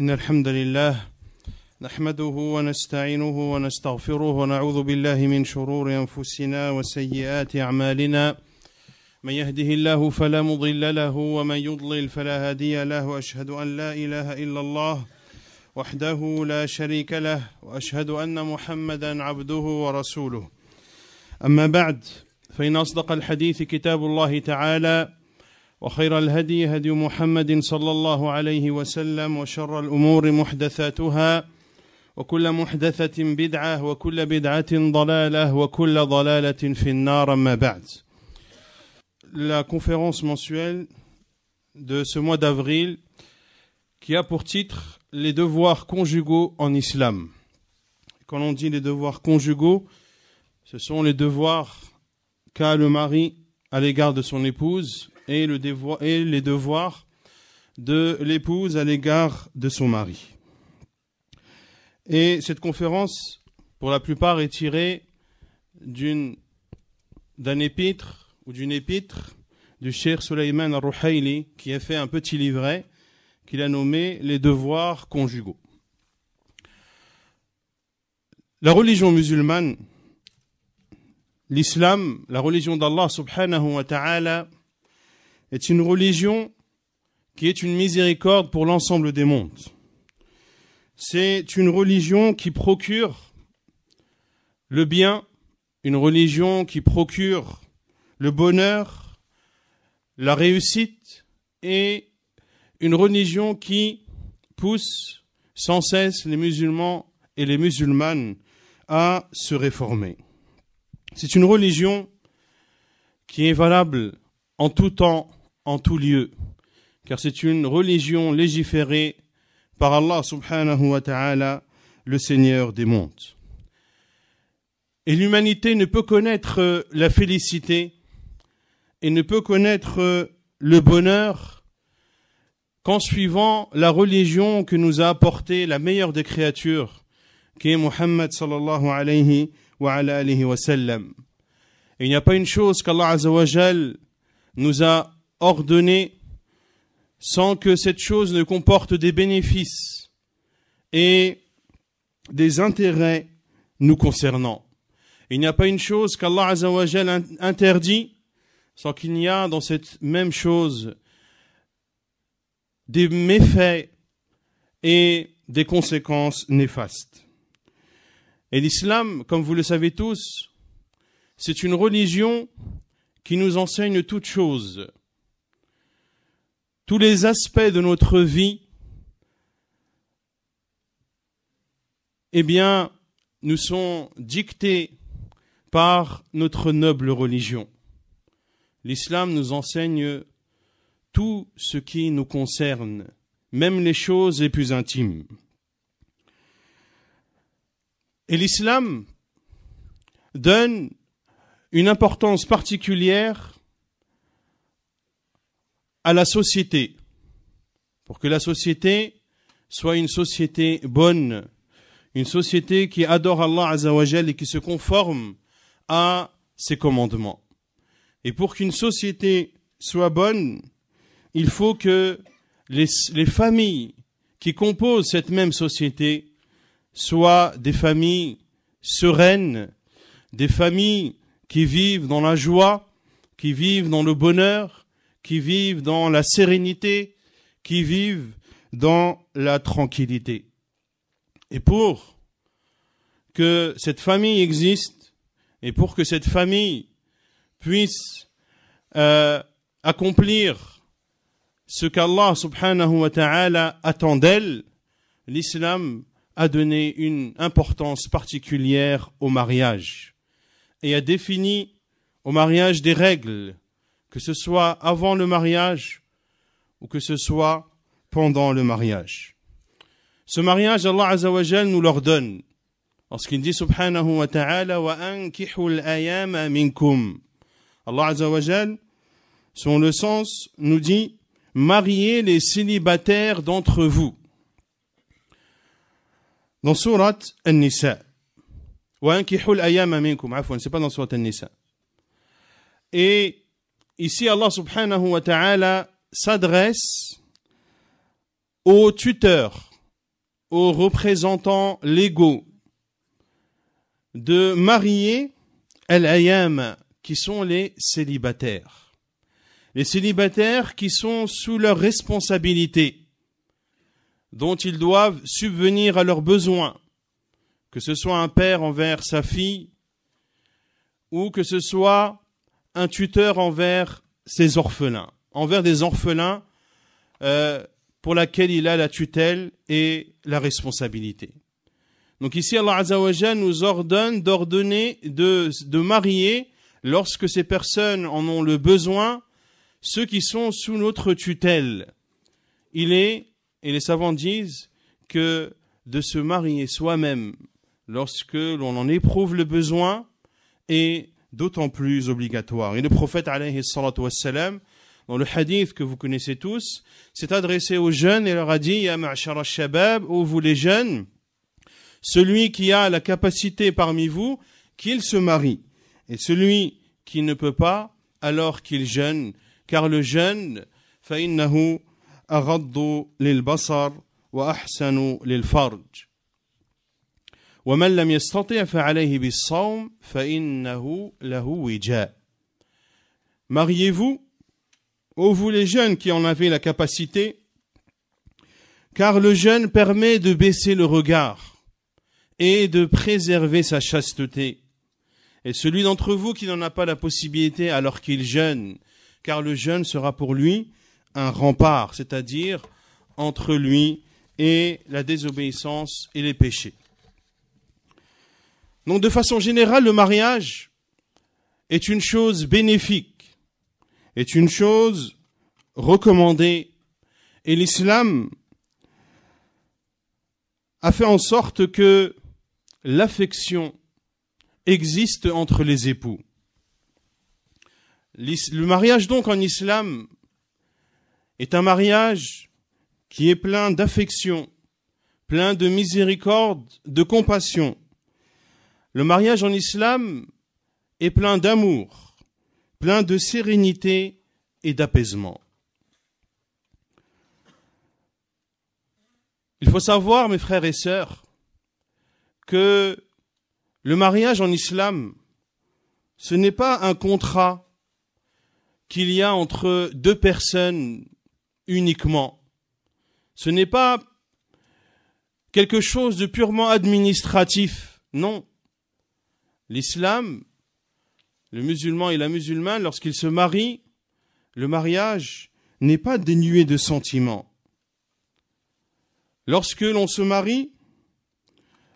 إن الحمد لله نحمده ونستعينه ونستغفره ونعوذ بالله من شرور أنفسنا وسيئات أعمالنا من يهده الله فلا مضل له ومن يضلل فلا هادي له وأشهد أن لا إله إلا الله وحده لا شريك له وأشهد أن محمدا عبده ورسوله أما بعد فإن أصدق الحديث كتاب الله تعالى وخير الهدي هدي محمد صلى الله عليه وسلم وشر الأمور محدثاتها وكل محدثة بدعة وكل بدعة ضلالة وكل ضلالة في النار أما بعد. La conférence mensuelle de ce mois d'avril qui a pour titre les devoirs conjugaux en islam. Quand on dit les devoirs conjugaux, ce sont les devoirs qu'a le mari à l'égard de son épouse et les devoirs de l'épouse à l'égard de son mari. Et cette conférence, pour la plupart, est tirée d'un épître ou d'une épître du Cheikh Sulayman al-Ruhayli qui a fait un petit livret qu'il a nommé les devoirs conjugaux. La religion musulmane, l'islam, la religion d'Allah subhanahu wa ta'ala, est une religion qui est une miséricorde pour l'ensemble des mondes. C'est une religion qui procure le bien, une religion qui procure le bonheur, la réussite, et une religion qui pousse sans cesse les musulmans et les musulmanes à se réformer. C'est une religion qui est valable en tout temps, en tout lieu, car c'est une religion légiférée par Allah subhanahu wa ta'ala, le Seigneur des mondes. Et l'humanité ne peut connaître la félicité et ne peut connaître le bonheur qu'en suivant la religion que nous a apportée la meilleure des créatures, qui est Muhammad sallallahu alayhi wa alihi wa sallam. Et il n'y a pas une chose qu'Allah azza wa jal nous a ordonnée sans que cette chose ne comporte des bénéfices et des intérêts nous concernant. Il n'y a pas une chose qu'Allah azza wa jal interdit sans qu'il n'y a dans cette même chose des méfaits et des conséquences néfastes. Et l'islam, comme vous le savez tous, c'est une religion qui nous enseigne toutes choses. Tous les aspects de notre vie, eh bien, nous sont dictés par notre noble religion. L'islam nous enseigne tout ce qui nous concerne, même les choses les plus intimes. Et l'islam donne une importance particulière à la société, pour que la société soit une société bonne, une société qui adore Allah Azza wa Jal et qui se conforme à ses commandements. Et pour qu'une société soit bonne, il faut que les familles qui composent cette même société soient des familles sereines, des familles qui vivent dans la joie, qui vivent dans le bonheur, qui vivent dans la sérénité, qui vivent dans la tranquillité. Et pour que cette famille existe, et pour que cette famille puisse accomplir ce qu'Allah subhanahu wa ta'ala attend d'elle, l'islam a donné une importance particulière au mariage et a défini au mariage des règles, que ce soit avant le mariage ou que ce soit pendant le mariage. Ce mariage, Allah Azza wa Jal nous l'ordonne lorsqu'il dit subhanahu wa ta'ala wa ankihul ayama minkum. Allah Azza wa Jal, selon le sens, nous dit mariez les célibataires d'entre vous. Dans Surat An-Nisa, wa ankihul ayama minkum, c'est pas dans Surat An-Nisa. Et ici, Allah subhanahu wa ta'ala s'adresse aux tuteurs aux représentants légaux de marier al-ayam, qui sont les célibataires. Les célibataires qui sont sous leur responsabilité, dont ils doivent subvenir à leurs besoins, que ce soit un père envers sa fille, ou que ce soit un tuteur envers ses orphelins, envers des orphelins pour laquelle il a la tutelle et la responsabilité. Donc ici, Allah Azza wa Jalla nous ordonne de marier, lorsque ces personnes en ont le besoin, ceux qui sont sous notre tutelle. Et les savants disent que de se marier soi-même lorsque l'on en éprouve le besoin est d'autant plus obligatoire. Et le prophète alayhi salatu wassalam, dans le hadith que vous connaissez tous, s'est adressé aux jeunes et leur a dit: Ya ma'shar al-shabab, ô vous les jeunes, celui qui a la capacité parmi vous, qu'il se marie. Et celui qui ne peut pas, alors qu'il jeûne, car le jeûne, فَإِنَّهُ أَغَضُّ لِلْبَصَرِ وَأَحْسَنُ لِلْفَرْجِ. وَمَنْ لَمْ يَسْتَطِعْ فَعَلَيْهِ بِالصَّوْمِ فَإِنَّهُ لَهُ وِجَاء. Mariez-vous, ô vous les jeunes qui en avez la capacité, car le jeûne permet de baisser le regard et de préserver sa chasteté. Et celui d'entre vous qui n'en a pas la possibilité alors qu'il jeûne, car le jeûne sera pour lui un rempart, c'est-à-dire entre lui et la désobéissance et les péchés. Donc de façon générale, le mariage est une chose bénéfique, est une chose recommandée, et l'islam a fait en sorte que l'affection existe entre les époux. Le mariage donc en islam est un mariage qui est plein d'affection, plein de miséricorde, de compassion. Le mariage en islam est plein d'amour, plein de sérénité et d'apaisement. Il faut savoir, mes frères et sœurs, que le mariage en islam, ce n'est pas un contrat qu'il y a entre deux personnes uniquement. Ce n'est pas quelque chose de purement administratif. Non. L'islam, le musulman et la musulmane, lorsqu'ils se marient, le mariage n'est pas dénué de sentiments. Lorsque l'on se marie,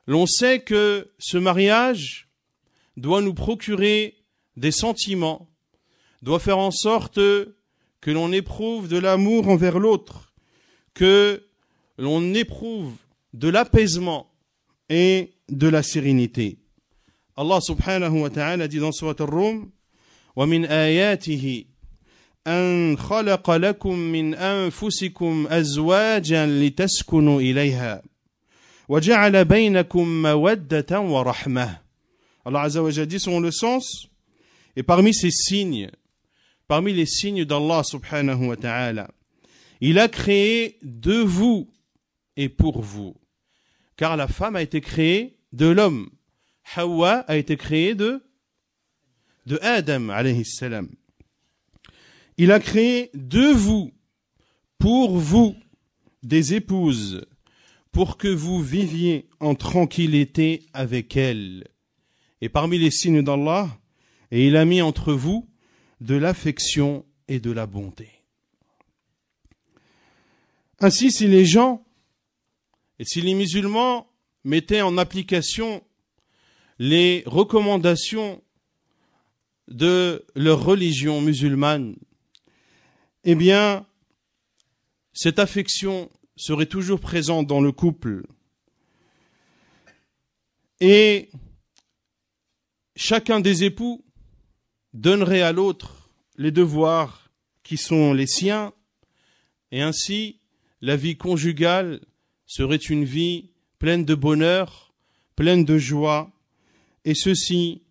l'on sait que ce mariage doit nous procurer des sentiments, doit faire en sorte que l'on éprouve de l'amour envers l'autre, que l'on éprouve de l'apaisement et de la sérénité. Allah subhanahu wa ta'ala dit dans Surat Ar-Rum: وَمِنْ آيَاتِهِ أَنْ خَلَقَ لَكُم مِّنْ أَنفُسِكُمْ أَزْوَاجًا لِتَسْكُنُوا إِلَيْهَا وَجَعَلَ بَيْنَكُم مَّوَدَّةً وَرَحْمَةً. Allah Azza wa Jalla dit selon le sens, et parmi ces signes, parmi les signes d'Allah subhanahu wa ta'ala, il a créé de vous et pour vous. Car la femme a été créée de l'homme. Hawa a été créée de Adam alayhi salam. Il a créé de vous, pour vous, des épouses, pour que vous viviez en tranquillité avec elles. Et parmi les signes d'Allah, et il a mis entre vous de l'affection et de la bonté. Ainsi, si les gens et si les musulmans mettaient en application les recommandations de leur religion musulmane, eh bien, cette affection serait toujours présente dans le couple. Et chacun des époux donnerait à l'autre les devoirs qui sont les siens, et ainsi la vie conjugale serait une vie pleine de bonheur, pleine de joie, et ceci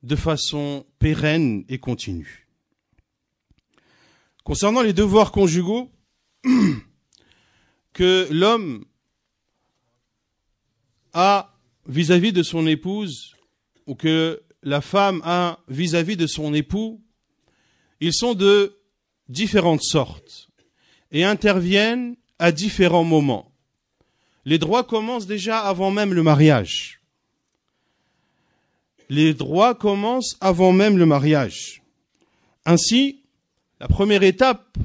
de façon pérenne et continue. Concernant les devoirs conjugaux que l'homme a vis-à-vis de son épouse ou que la femme a vis-à-vis de son époux, ils sont de différentes sortes et interviennent à différents moments. Les droits commencent déjà avant même le mariage. Les droits commencent avant même le mariage. Ainsi, la première étape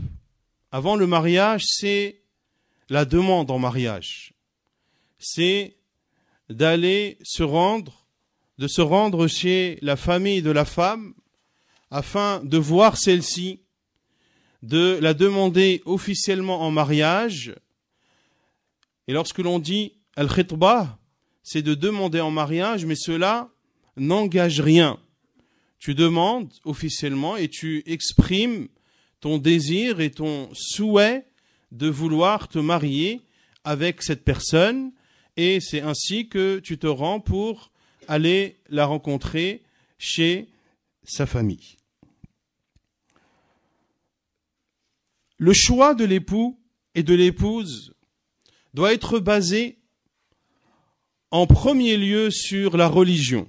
avant le mariage, c'est la demande en mariage. C'est d'aller de se rendre chez la famille de la femme afin de voir celle-ci, de la demander officiellement en mariage. Et lorsque l'on dit al-khitbah, c'est de demander en mariage, mais cela n'engage rien. Tu demandes officiellement et tu exprimes ton désir et ton souhait de vouloir te marier avec cette personne, et c'est ainsi que tu te rends pour aller la rencontrer chez sa famille. Le choix de l'époux et de l'épouse doit être basé en premier lieu sur la religion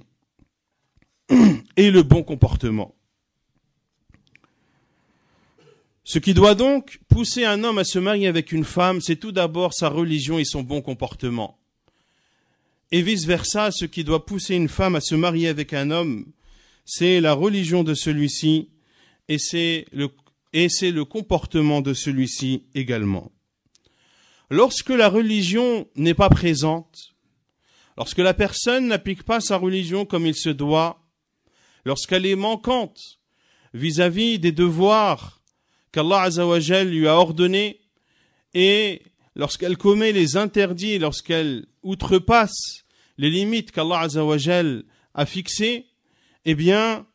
et le bon comportement. Ce qui doit donc pousser un homme à se marier avec une femme, c'est tout d'abord sa religion et son bon comportement. Et vice-versa, ce qui doit pousser une femme à se marier avec un homme, c'est la religion de celui-ci et c'est le comportement de celui-ci également. Lorsque la religion n'est pas présente, lorsque la personne n'applique pas sa religion comme il se doit, lorsqu'elle est manquante vis-à-vis des devoirs qu'Allah Azza wa Jal lui a ordonnés, et lorsqu'elle commet les interdits, lorsqu'elle outrepasse les limites qu'Allah Azza wa Jal a fixées, eh bien,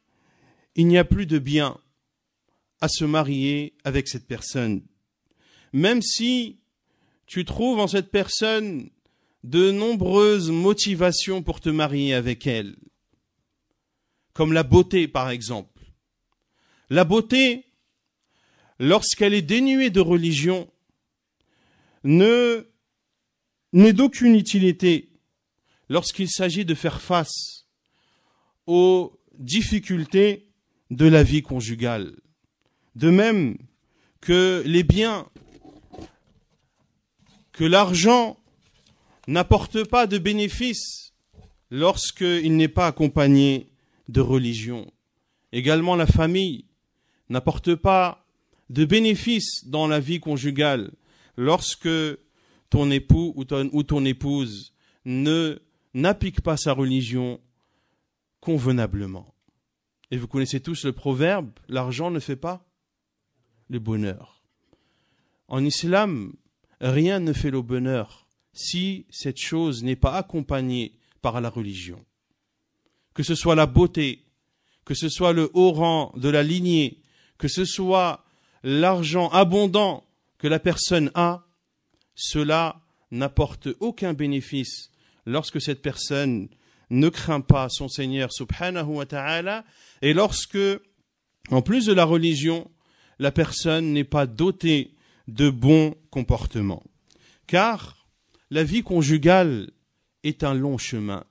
il n'y a plus de bien à se marier avec cette personne. Même si tu trouves en cette personne de nombreuses motivations pour te marier avec elle, comme la beauté par exemple. La beauté, lorsqu'elle est dénuée de religion, n'est d'aucune utilité lorsqu'il s'agit de faire face aux difficultés de la vie conjugale. De même que les biens, que l'argent n'apporte pas de bénéfices lorsqu'il n'est pas accompagné de religion. Également la famille n'apporte pas de bénéfices dans la vie conjugale lorsque ton époux ou ton épouse n'applique pas sa religion convenablement. Et vous connaissez tous le proverbe, l'argent ne fait pas le bonheur. En islam, rien ne fait le bonheur si cette chose n'est pas accompagnée par la religion. Que ce soit la beauté, que ce soit le haut rang de la lignée, que ce soit l'argent abondant que la personne a, cela n'apporte aucun bénéfice lorsque cette personne ne craint pas son Seigneur subhanahu wa ta'ala et lorsque, en plus de la religion, la personne n'est pas dotée de bons comportements. Car la vie conjugale est un long chemin.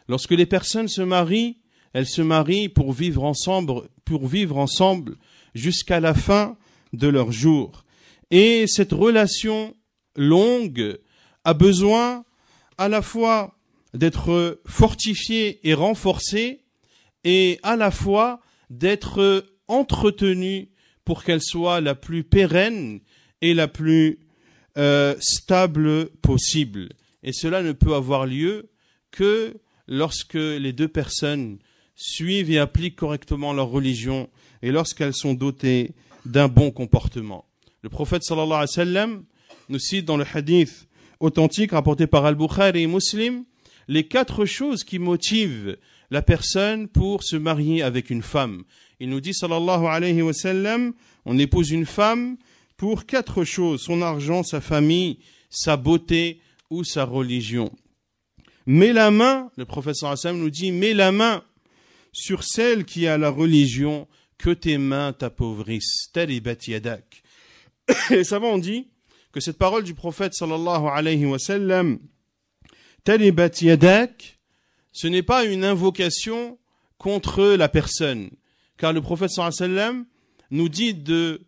Lorsque les personnes se marient, elles se marient pour vivre ensemble jusqu'à la fin de leur jour. Et cette relation longue a besoin à la fois d'être fortifiée et renforcée et à la fois d'être entretenue pour qu'elle soit la plus pérenne et la plus stable possible. Et cela ne peut avoir lieu que lorsque les deux personnes suivent et appliquent correctement leur religion et lorsqu'elles sont dotées d'un bon comportement. Le prophète sallallahu alayhi wa sallam nous cite dans le hadith authentique rapporté par Al-Bukhari et Muslim les 4 choses qui motivent la personne pour se marier avec une femme. Il nous dit sallallahu alayhi wa sallam, on épouse une femme pour 4 choses, son argent, sa famille, sa beauté ou sa religion. Mets la main, le prophète sallallahu alayhi wa sallam nous dit, mets la main sur celle qui a la religion, que tes mains t'appauvrissent. Taribat yadak. Les savants ont dit que cette parole du prophète sallallahu alayhi wa sallam talibat yadak, ce n'est pas une invocation contre la personne. Car le prophète sallallahu alayhi wa sallam nous dit de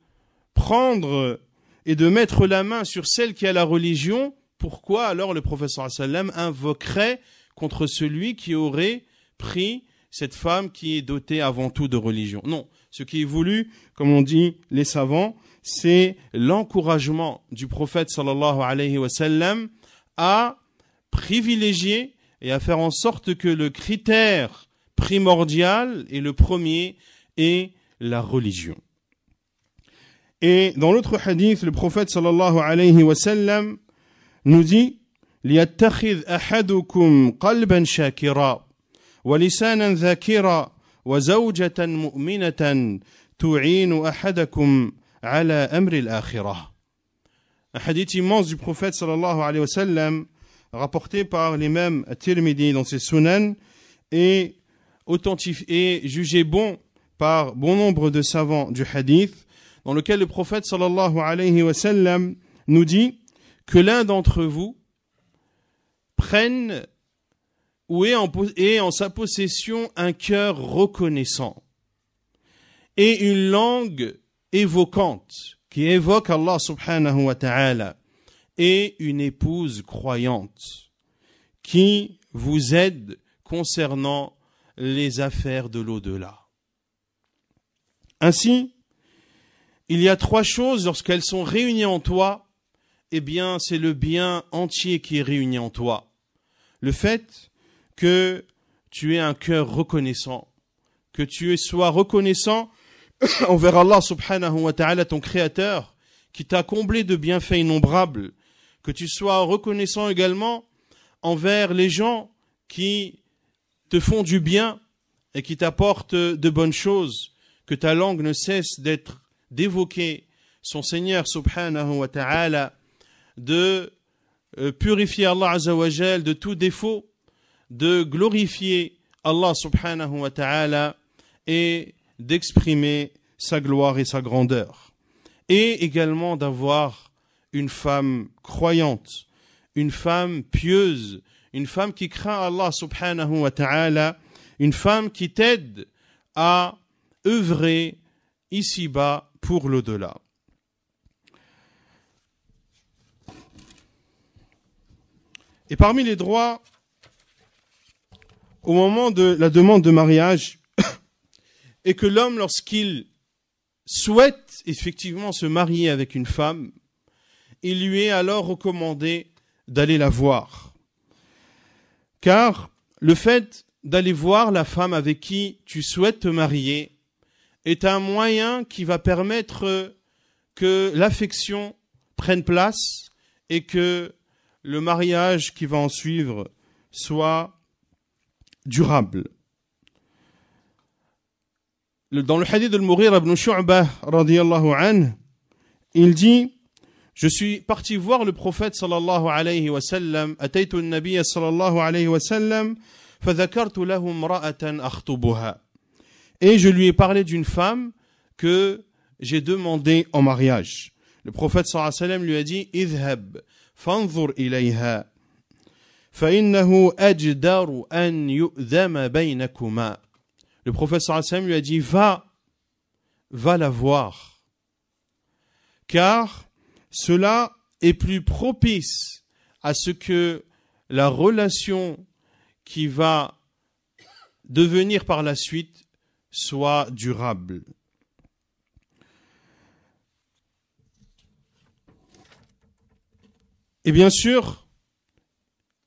prendre et de mettre la main sur celle qui a la religion. Pourquoi alors le prophète sallallahu alayhi wa sallam invoquerait contre celui qui aurait pris cette femme qui est dotée avant tout de religion? Non, ce qui est voulu, comme on dit les savants, c'est l'encouragement du prophète sallallahu alayhi wa sallam à privilégier et à faire en sorte que le critère primordial et le premier est la religion. Et dans l'autre hadith, le prophète sallallahu alayhi wa sallam nous dit لِيَتَّخِذْ أَحَدُكُمْ قَلْبًا شَاكِرًا وَلِسَانًا ذَاكِرًا وَزَوْجَةً مُؤْمِنَةً تُعِينُ أَحَدَكُمْ على أمر الآخرة. Un hadith immense du prophète sallallahu alayhi wa sallam, rapporté par l'imam At-Tirmidhi dans ses Sunan et jugé bon par bon nombre de savants du hadith, dans lequel le prophète sallallahu alayhi wa sallam nous dit que l'un d'entre vous prenne ou ait en sa possession un cœur reconnaissant et une langue évoquante, qui évoque Allah subhanahu wa ta'ala, et une épouse croyante qui vous aide concernant les affaires de l'au-delà. Ainsi, il y a trois choses, lorsqu'elles sont réunies en toi, eh bien, c'est le bien entier qui est réuni en toi. Le fait que tu aies un cœur reconnaissant, que tu sois reconnaissant envers Allah subhanahu wa ta'ala, ton créateur, qui t'a comblé de bienfaits innombrables, que tu sois reconnaissant également envers les gens qui te font du bien et qui t'apportent de bonnes choses, que ta langue ne cesse d'évoquer son Seigneur subhanahu wa ta'ala, de purifier Allah azza wa jal de tout défaut, de glorifier Allah subhanahu wa ta'ala et d'exprimer sa gloire et sa grandeur. Et également d'avoir une femme croyante, une femme pieuse, une femme qui craint Allah subhanahu wa ta'ala, une femme qui t'aide à œuvrer ici-bas pour l'au-delà. Et parmi les droits, au moment de la demande de mariage, et que l'homme, lorsqu'il souhaite effectivement se marier avec une femme, il lui est alors recommandé d'aller la voir. Car le fait d'aller voir la femme avec qui tu souhaites te marier est un moyen qui va permettre que l'affection prenne place et que le mariage qui va en suivre soit durable. Dans le hadith de Mughira ibn Shu'bah radiyallahu anhu, il dit: je suis parti voir le prophète sallallahu alayhi wa sallam, ataytu an-nabiy sallallahu alayhi wa sallam, fadhakartu lahu imra'atan akhtubuha. Et je lui ai parlé d'une femme que j'ai demandé en mariage. Le prophète sallallahu alayhi wa sallam lui a dit: idhhab fanzur ilayha fa innahu ajdaru an yu'dhama baynakuma. Le prophète sallallahu alayhi wa sallam lui a dit: va la voir, car cela est plus propice à ce que la relation qui va devenir par la suite soit durable. Et bien sûr,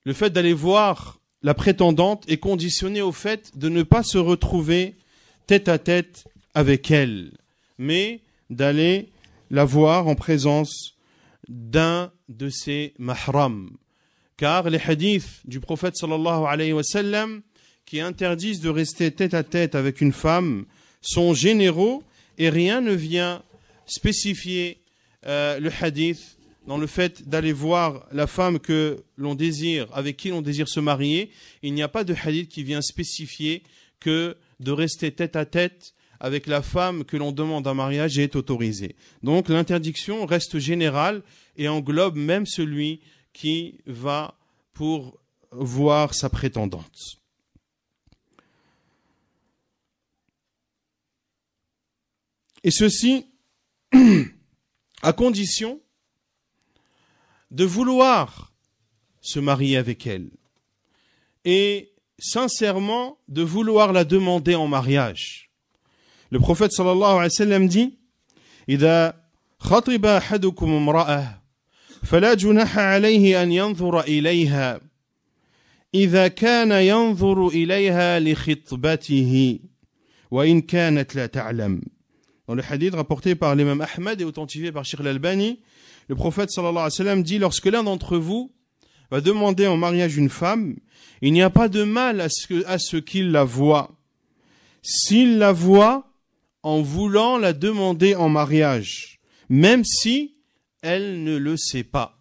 le fait d'aller voir la prétendante est conditionné au fait de ne pas se retrouver tête à tête avec elle, mais d'aller la voir en présence d'un de ses mahrams. Car les hadiths du prophète sallallahu alayhi wa sallam qui interdisent de rester tête à tête avec une femme sont généraux et rien ne vient spécifier le hadith dans le fait d'aller voir la femme que l'on désire, avec qui l'on désire se marier. Il n'y a pas de hadith qui vient spécifier que de rester tête à tête avec la femme que l'on demande en mariage est autorisé. Donc l'interdiction reste générale et englobe même celui qui va pour voir sa prétendante. Et ceci à condition de vouloir se marier avec elle et sincèrement de vouloir la demander en mariage. Le prophète sallallahu alayhi wa sallam dit إذا خطب أحدكم امرأة فلا جناح عليه أن ينظر إليها إذا كان ينظر إليها لخطبته وإن كانت لا تعلم. Dans le hadith rapporté par l'imam Ahmad et authentifié par Cheikh Al-Albani, le prophète sallallahu alayhi wa sallam dit, lorsque l'un d'entre vous va demander en mariage une femme, il n'y a pas de mal à ce qu'il la voie. S'il la voit en voulant la demander en mariage, même si elle ne le sait pas,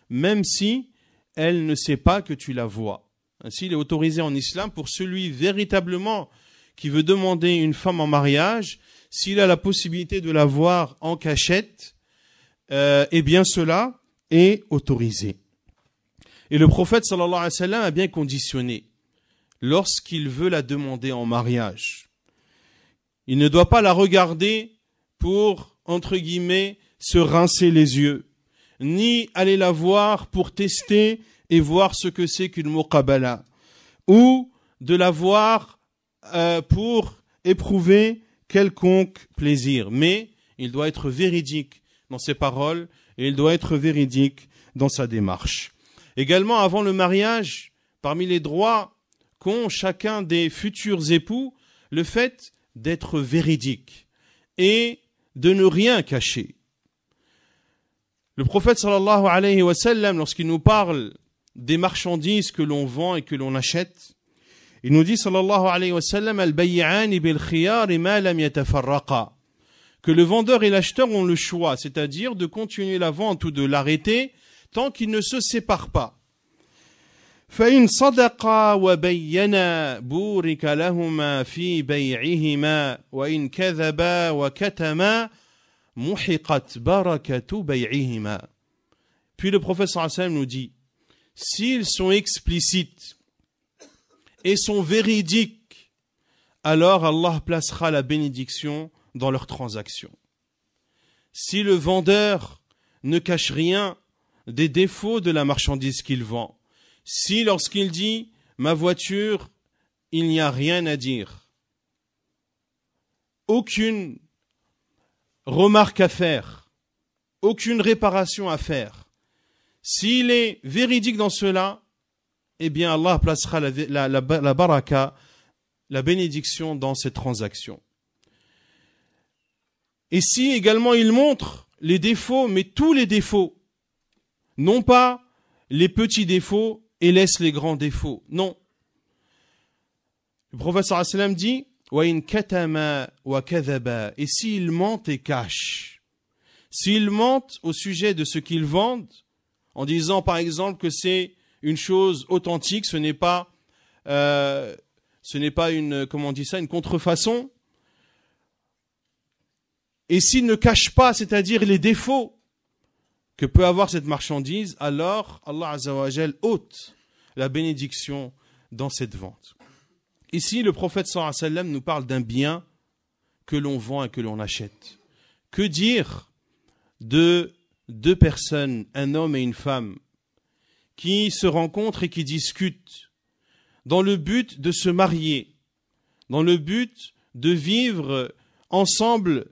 même si elle ne sait pas que tu la vois. Ainsi, il est autorisé en islam pour celui véritablement qui veut demander une femme en mariage, s'il a la possibilité de la voir en cachette, eh bien cela est autorisé. Et le prophète sallallahu alayhi wa sallam a bien conditionné lorsqu'il veut la demander en mariage. Il ne doit pas la regarder pour, entre guillemets, se rincer les yeux, ni aller la voir pour tester et voir ce que c'est qu'une muqabala, ou de la voir pour éprouver quelconque plaisir. Mais il doit être véridique dans ses paroles et il doit être véridique dans sa démarche. Également, avant le mariage, parmi les droits qu'ont chacun des futurs époux, le fait d'être véridique et de ne rien cacher. Le prophète sallallahu alayhi wa sallam, lorsqu'il nous parle des marchandises que l'on vend et que l'on achète, il nous dit sallallahu alayhi wa sallam al-bay'ani bil khiyar ma lam yatafarraqa, que le vendeur et l'acheteur ont le choix, c'est-à-dire de continuer la vente ou de l'arrêter tant qu'ils ne se séparent pas. فإن صدقا وبينا بورك لهما في بيعهما وإن كذبا وكتما محقت بركة بيعهما. Puis le prophète sallallahu alayhi wa sallam nous dit, s'ils sont explicites et sont véridiques, alors Allah placera la bénédiction dans leurs transactions. Si le vendeur ne cache rien des défauts de la marchandise qu'il vend, si lorsqu'il dit « ma voiture, il n'y a rien à dire », aucune remarque à faire, aucune réparation à faire, s'il est véridique dans cela, eh bien Allah placera la baraka, la bénédiction dans cette transaction. Et si également il montre les défauts, mais tous les défauts, non pas les petits défauts et laisse les grands défauts, non. Le prophète sallallahu alayhi wa sallam dit wa in katama wa kadhaba, et s'il ment et cache, s'il ment au sujet de ce qu'ils vendent, en disant par exemple que c'est une chose authentique, ce n'est pas une, comment on dit ça, une contrefaçon. Et s'il ne cache pas, c'est-à-dire les défauts que peut avoir cette marchandise, alors Allah Azza wa Jal ôte la bénédiction dans cette vente. Ici, le prophète sallallahu alayhi wa sallam nous parle d'un bien que l'on vend et que l'on achète. Que dire de deux personnes, un homme et une femme, qui se rencontrent et qui discutent dans le but de se marier, dans le but de vivre ensemble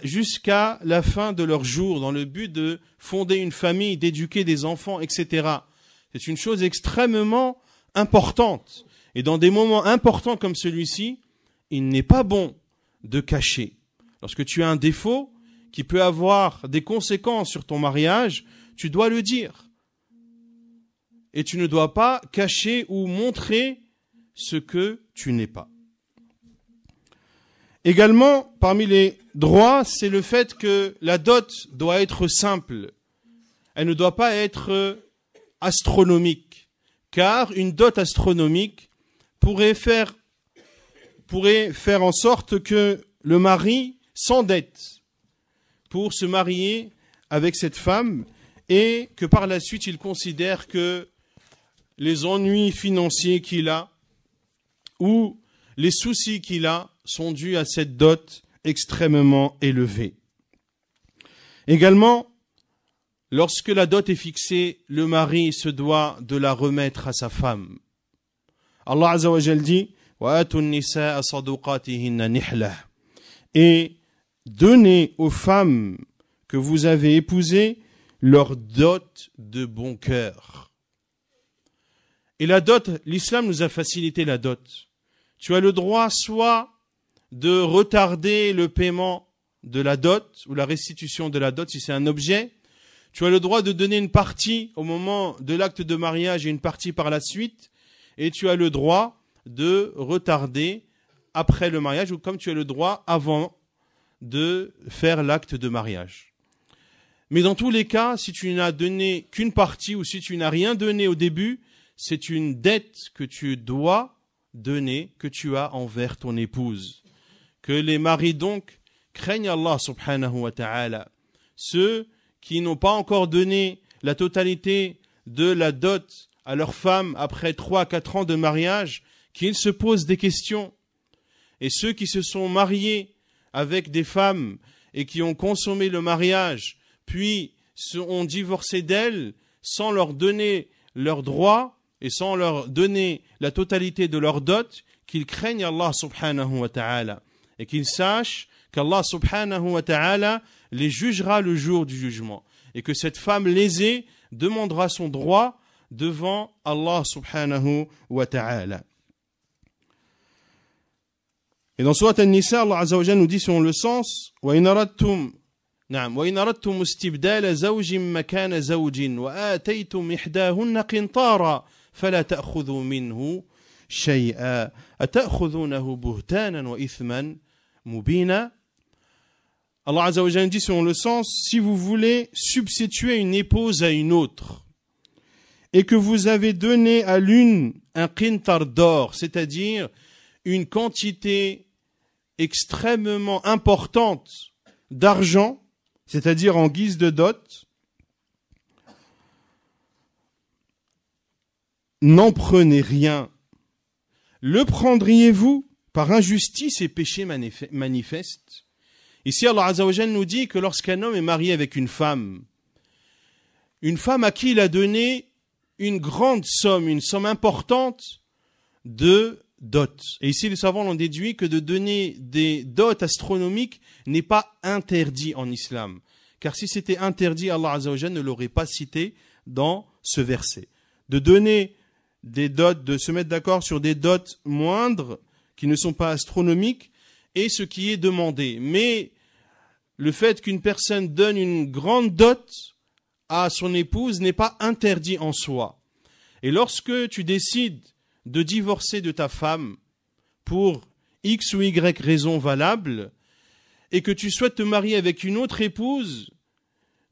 jusqu'à la fin de leur jour, dans le but de fonder une famille, d'éduquer des enfants, etc. C'est une chose extrêmement importante. Et dans des moments importants comme celui-ci, il n'est pas bon de cacher. Lorsque tu as un défaut qui peut avoir des conséquences sur ton mariage, tu dois le dire. Et tu ne dois pas cacher ou montrer ce que tu n'es pas. Également, parmi les droits, c'est le fait que la dot doit être simple. Elle ne doit pas être astronomique. Car une dot astronomique pourrait faire en sorte que le mari s'endette pour se marier avec cette femme et que par la suite il considère que les ennuis financiers qu'il a ou les soucis qu'il a sont dus à cette dot extrêmement élevée. Également, lorsque la dot est fixée, le mari se doit de la remettre à sa femme. Allah Azza wa Jal dit et donnez aux femmes que vous avez épousées leur dot de bon cœur. Et la dot, l'islam nous a facilité la dot. Tu as le droit soit de retarder le paiement de la dot ou la restitution de la dot si c'est un objet. Tu as le droit de donner une partie au moment de l'acte de mariage et une partie par la suite. Et tu as le droit de retarder après le mariage ou comme tu as le droit avant de faire l'acte de mariage. Mais dans tous les cas, si tu n'as donné qu'une partie ou si tu n'as rien donné au début, c'est une dette que tu dois donner, que tu as envers ton épouse. Que les maris donc craignent Allah subhanahu wa ta'ala. Ceux qui n'ont pas encore donné la totalité de la dot à leur femme après 3 à 4 ans de mariage, qu'ils se posent des questions. Et ceux qui se sont mariés avec des femmes et qui ont consommé le mariage, puis ont divorcé d'elles sans leur donner leurs droits et sans leur donner la totalité de leur dot, qu'ils craignent Allah subhanahu wa ta'ala et qu'ils sachent qu'Allah subhanahu wa ta'ala les jugera le jour du jugement et que cette femme lésée demandera son droit devant Allah subhanahu wa ta'ala. Et dans Surat An-Nisa, Allah Azza wa Jalla nous dit selon le sens وَإِنْ أَرَدْتُمُ اسْتِبْدَالَ زَوْجٍ مَكَانَ زَوْجٍ وَآتَيْتُمْ إِحْدَاهُنَّ قِنْطَارًا فَلَا تَأْخُذُوا مِنْهُ شَيْئًا أَتَأْخُذُونَهُ بُهْتَانًا وَإِثْمًا مُبِينًا. Allah Azza wa Jalla dit selon le sens, si vous voulez substituer une épouse à une autre et que vous avez donné à l'une un qintar d'or, c'est-à-dire une quantité extrêmement importante d'argent, c'est-à-dire en guise de dot, n'en prenez rien. Le prendriez-vous par injustice et péché manifeste? Ici, Allah Azza wa Jalla nous dit que lorsqu'un homme est marié avec une femme à qui il a donné une grande somme, une somme importante de dot. Et ici, les savants l'ont déduit que de donner des dots astronomiques n'est pas interdit en islam. Car si c'était interdit, Allah Azza wa Jalla ne l'aurait pas cité dans ce verset. De donner des dots, de se mettre d'accord sur des dots moindres qui ne sont pas astronomiques et ce qui est demandé. Mais le fait qu'une personne donne une grande dot à son épouse n'est pas interdit en soi. Et lorsque tu décides de divorcer de ta femme pour X ou Y raison valable et que tu souhaites te marier avec une autre épouse,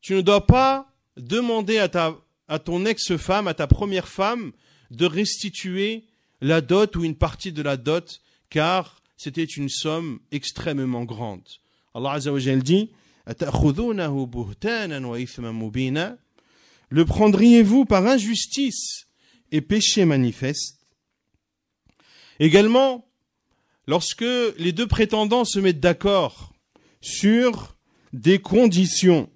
tu ne dois pas demander à ton ex-femme, à ta première femme, de restituer la dot ou une partie de la dot, car c'était une somme extrêmement grande. Allah Azza wa Jalla dit أَتَأْخُذُونَهُ بُهْتَانًا وَإِثْمًا مُبِينًا. Le prendriez-vous par injustice et péché manifeste? Également, lorsque les deux prétendants se mettent d'accord sur des conditions,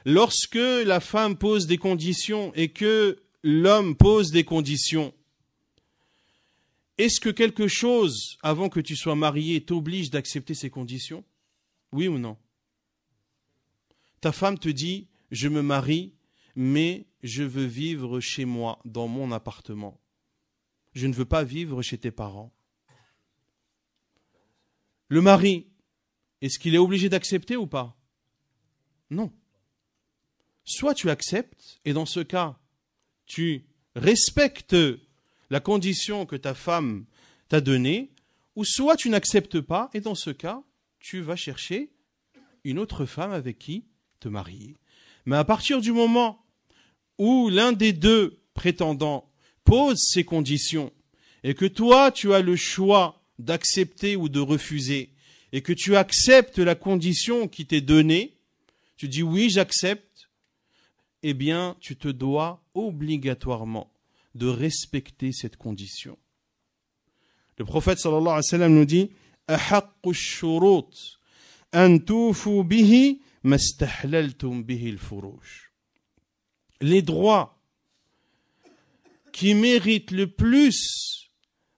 lorsque la femme pose des conditions et que l'homme pose des conditions, est-ce que quelque chose, avant que tu sois marié, t'oblige d'accepter ces conditions? Oui ou non? Ta femme te dit, je me marie, mais je veux vivre chez moi, dans mon appartement. Je ne veux pas vivre chez tes parents. Le mari, est-ce qu'il est obligé d'accepter ou pas? Non. Soit tu acceptes, et dans ce cas, tu respectes la condition que ta femme t'a donnée, ou soit tu n'acceptes pas, et dans ce cas, tu vas chercher une autre femme avec qui te marier. Mais à partir du moment où l'un des deux prétendants pose ces conditions, et que toi, tu as le choix d'accepter ou de refuser, et que tu acceptes la condition qui t'est donnée, tu dis oui, j'accepte, eh bien, tu te dois obligatoirement de respecter cette condition. Le prophète sallallahu alayhi wa sallam nous dit أحق الشروط أن توفوا به ما استحللتم به الفروج. Les droits qui méritent le plus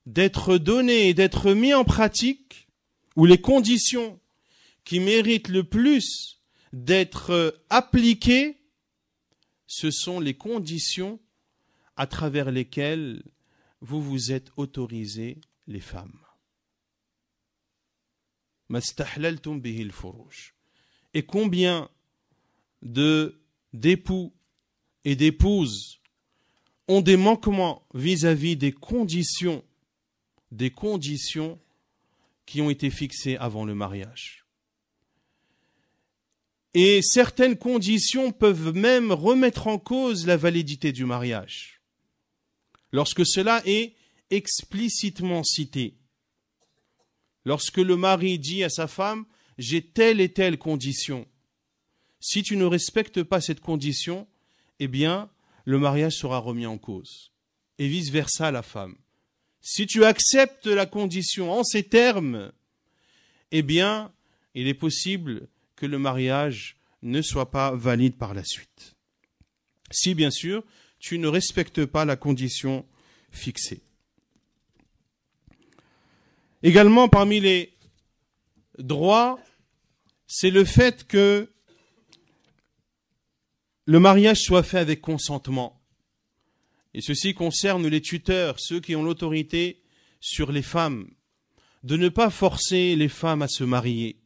d'être donnés et d'être mis en pratique, ou les conditions qui méritent le plus d'être appliquées, ce sont les conditions à travers lesquelles vous vous êtes autorisés les femmes. Mastahlaltum bihil furuj. Et combien d'époux et d'épouses ont des manquements vis-à-vis des conditions qui ont été fixées avant le mariage. Et certaines conditions peuvent même remettre en cause la validité du mariage, lorsque cela est explicitement cité. Lorsque le mari dit à sa femme « j'ai telle et telle condition », si tu ne respectes pas cette condition, eh bien, le mariage sera remis en cause. Et vice-versa la femme. Si tu acceptes la condition en ces termes, eh bien, il est possible que le mariage ne soit pas valide par la suite. Si, bien sûr, tu ne respectes pas la condition fixée. Également, parmi les droits, c'est le fait que le mariage soit fait avec consentement. Et ceci concerne les tuteurs, ceux qui ont l'autorité sur les femmes, de ne pas forcer les femmes à se marier.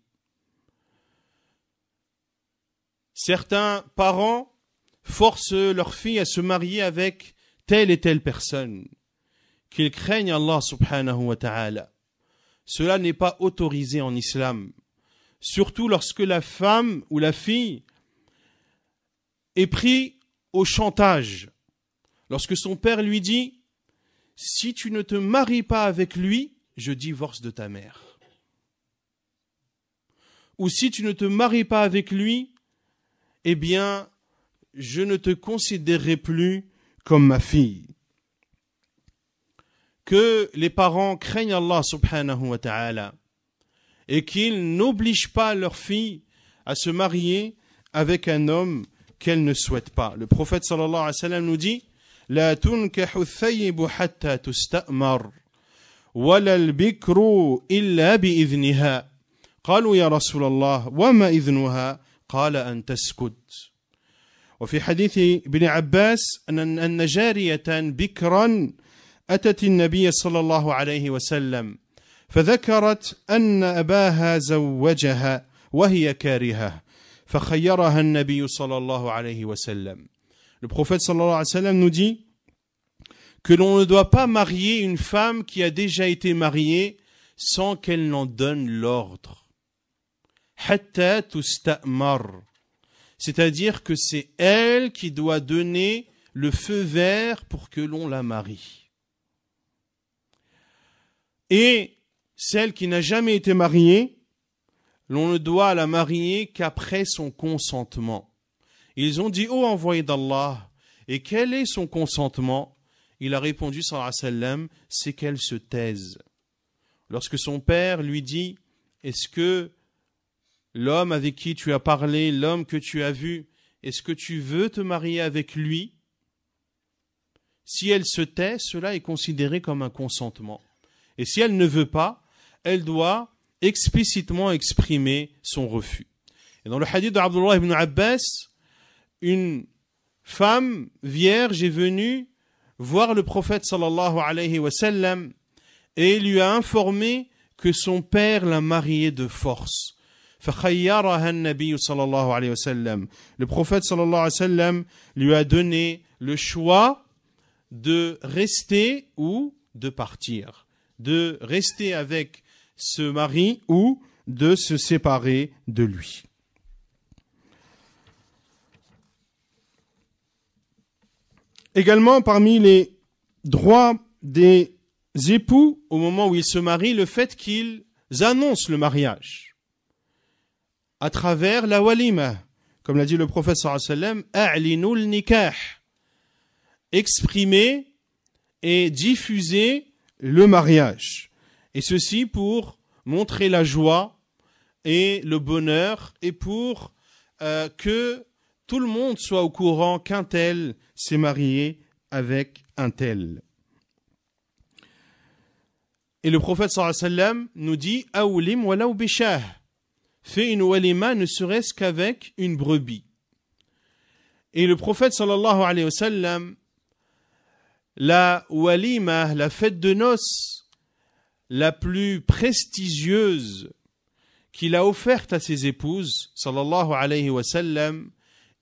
Certains parents forcent leurs filles à se marier avec telle et telle personne, qu'ils craignent Allah subhanahu wa ta'ala. Cela n'est pas autorisé en islam, surtout lorsque la femme ou la fille est prise au chantage. Lorsque son père lui dit « Si tu ne te maries pas avec lui, je divorce de ta mère. » Ou « Si tu ne te maries pas avec lui, eh bien, je ne te considérerai plus comme ma fille. » Que les parents craignent Allah subhanahu wa ta'ala et qu'ils n'obligent pas leur fille à se marier avec un homme qu'elle ne souhaite pas. Le prophète sallallahu alayhi wa sallam nous dit لا تنكح الثيب حتى تستأمر ولا البكر إلا بإذنها قالوا يا رسول الله وما إذنها قال أن تسكت. وفي حديث ابن عباس أن جارية بكرا أتت النبي صلى الله عليه وسلم فذكرت أن أباها زوجها وهي كارهة فخيرها النبي صلى الله عليه وسلم. Le prophète sallallahu alayhi wa sallam nous dit que l'on ne doit pas marier une femme qui a déjà été mariée sans qu'elle n'en donne l'ordre. Hatta tusta'mar. C'est-à-dire que c'est elle qui doit donner le feu vert pour que l'on la marie. Et celle qui n'a jamais été mariée, l'on ne doit la marier qu'après son consentement. Ils ont dit, ô envoyé d'Allah, et quel est son consentement? Il a répondu, sallallahu alayhi wa sallam, c'est qu'elle se taise. Lorsque son père lui dit, est-ce que l'homme avec qui tu as parlé, l'homme que tu as vu, est-ce que tu veux te marier avec lui? Si elle se tait, cela est considéré comme un consentement. Et si elle ne veut pas, elle doit explicitement exprimer son refus. Et dans le hadith d'Abdullah ibn Abbas, une femme vierge est venue voir le prophète sallallahu alayhi wa sallam et lui a informé que son père l'a mariée de force. Le prophète sallallahu alayhi wa sallam lui a donné le choix de rester ou de partir, de rester avec ce mari ou de se séparer de lui. Également, parmi les droits des époux, au moment où ils se marient, le fait qu'ils annoncent le mariage à travers la walima, comme l'a dit le prophète sallallahu alayhi wa sallam, a'linul nikah, exprimer et diffuser le mariage. Et ceci pour montrer la joie et le bonheur et pour que tout le monde soit au courant qu'un tel s'est marié avec un tel. Et le prophète sallallahu alayhi wa sallam nous dit « Awlim walaw bishah » fais une walima ne serait-ce qu'avec une brebis. Et le prophète sallallahu alayhi wa sallam, la walima, la fête de noces la plus prestigieuse qu'il a offerte à ses épouses, sallallahu alayhi wa sallam,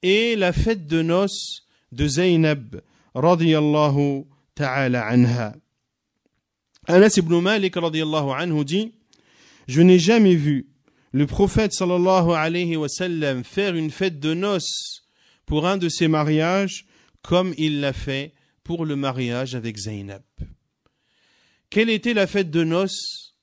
est la fête de noces de Zaynab, radiyallahu ta'ala anha. Anas ibn Malik, radiyallahu anhu, dit « Je n'ai jamais vu le prophète, sallallahu alayhi wa sallam, faire une fête de noces pour un de ses mariages comme il l'a fait pour le mariage avec Zaynab. » Quelle était la fête de noces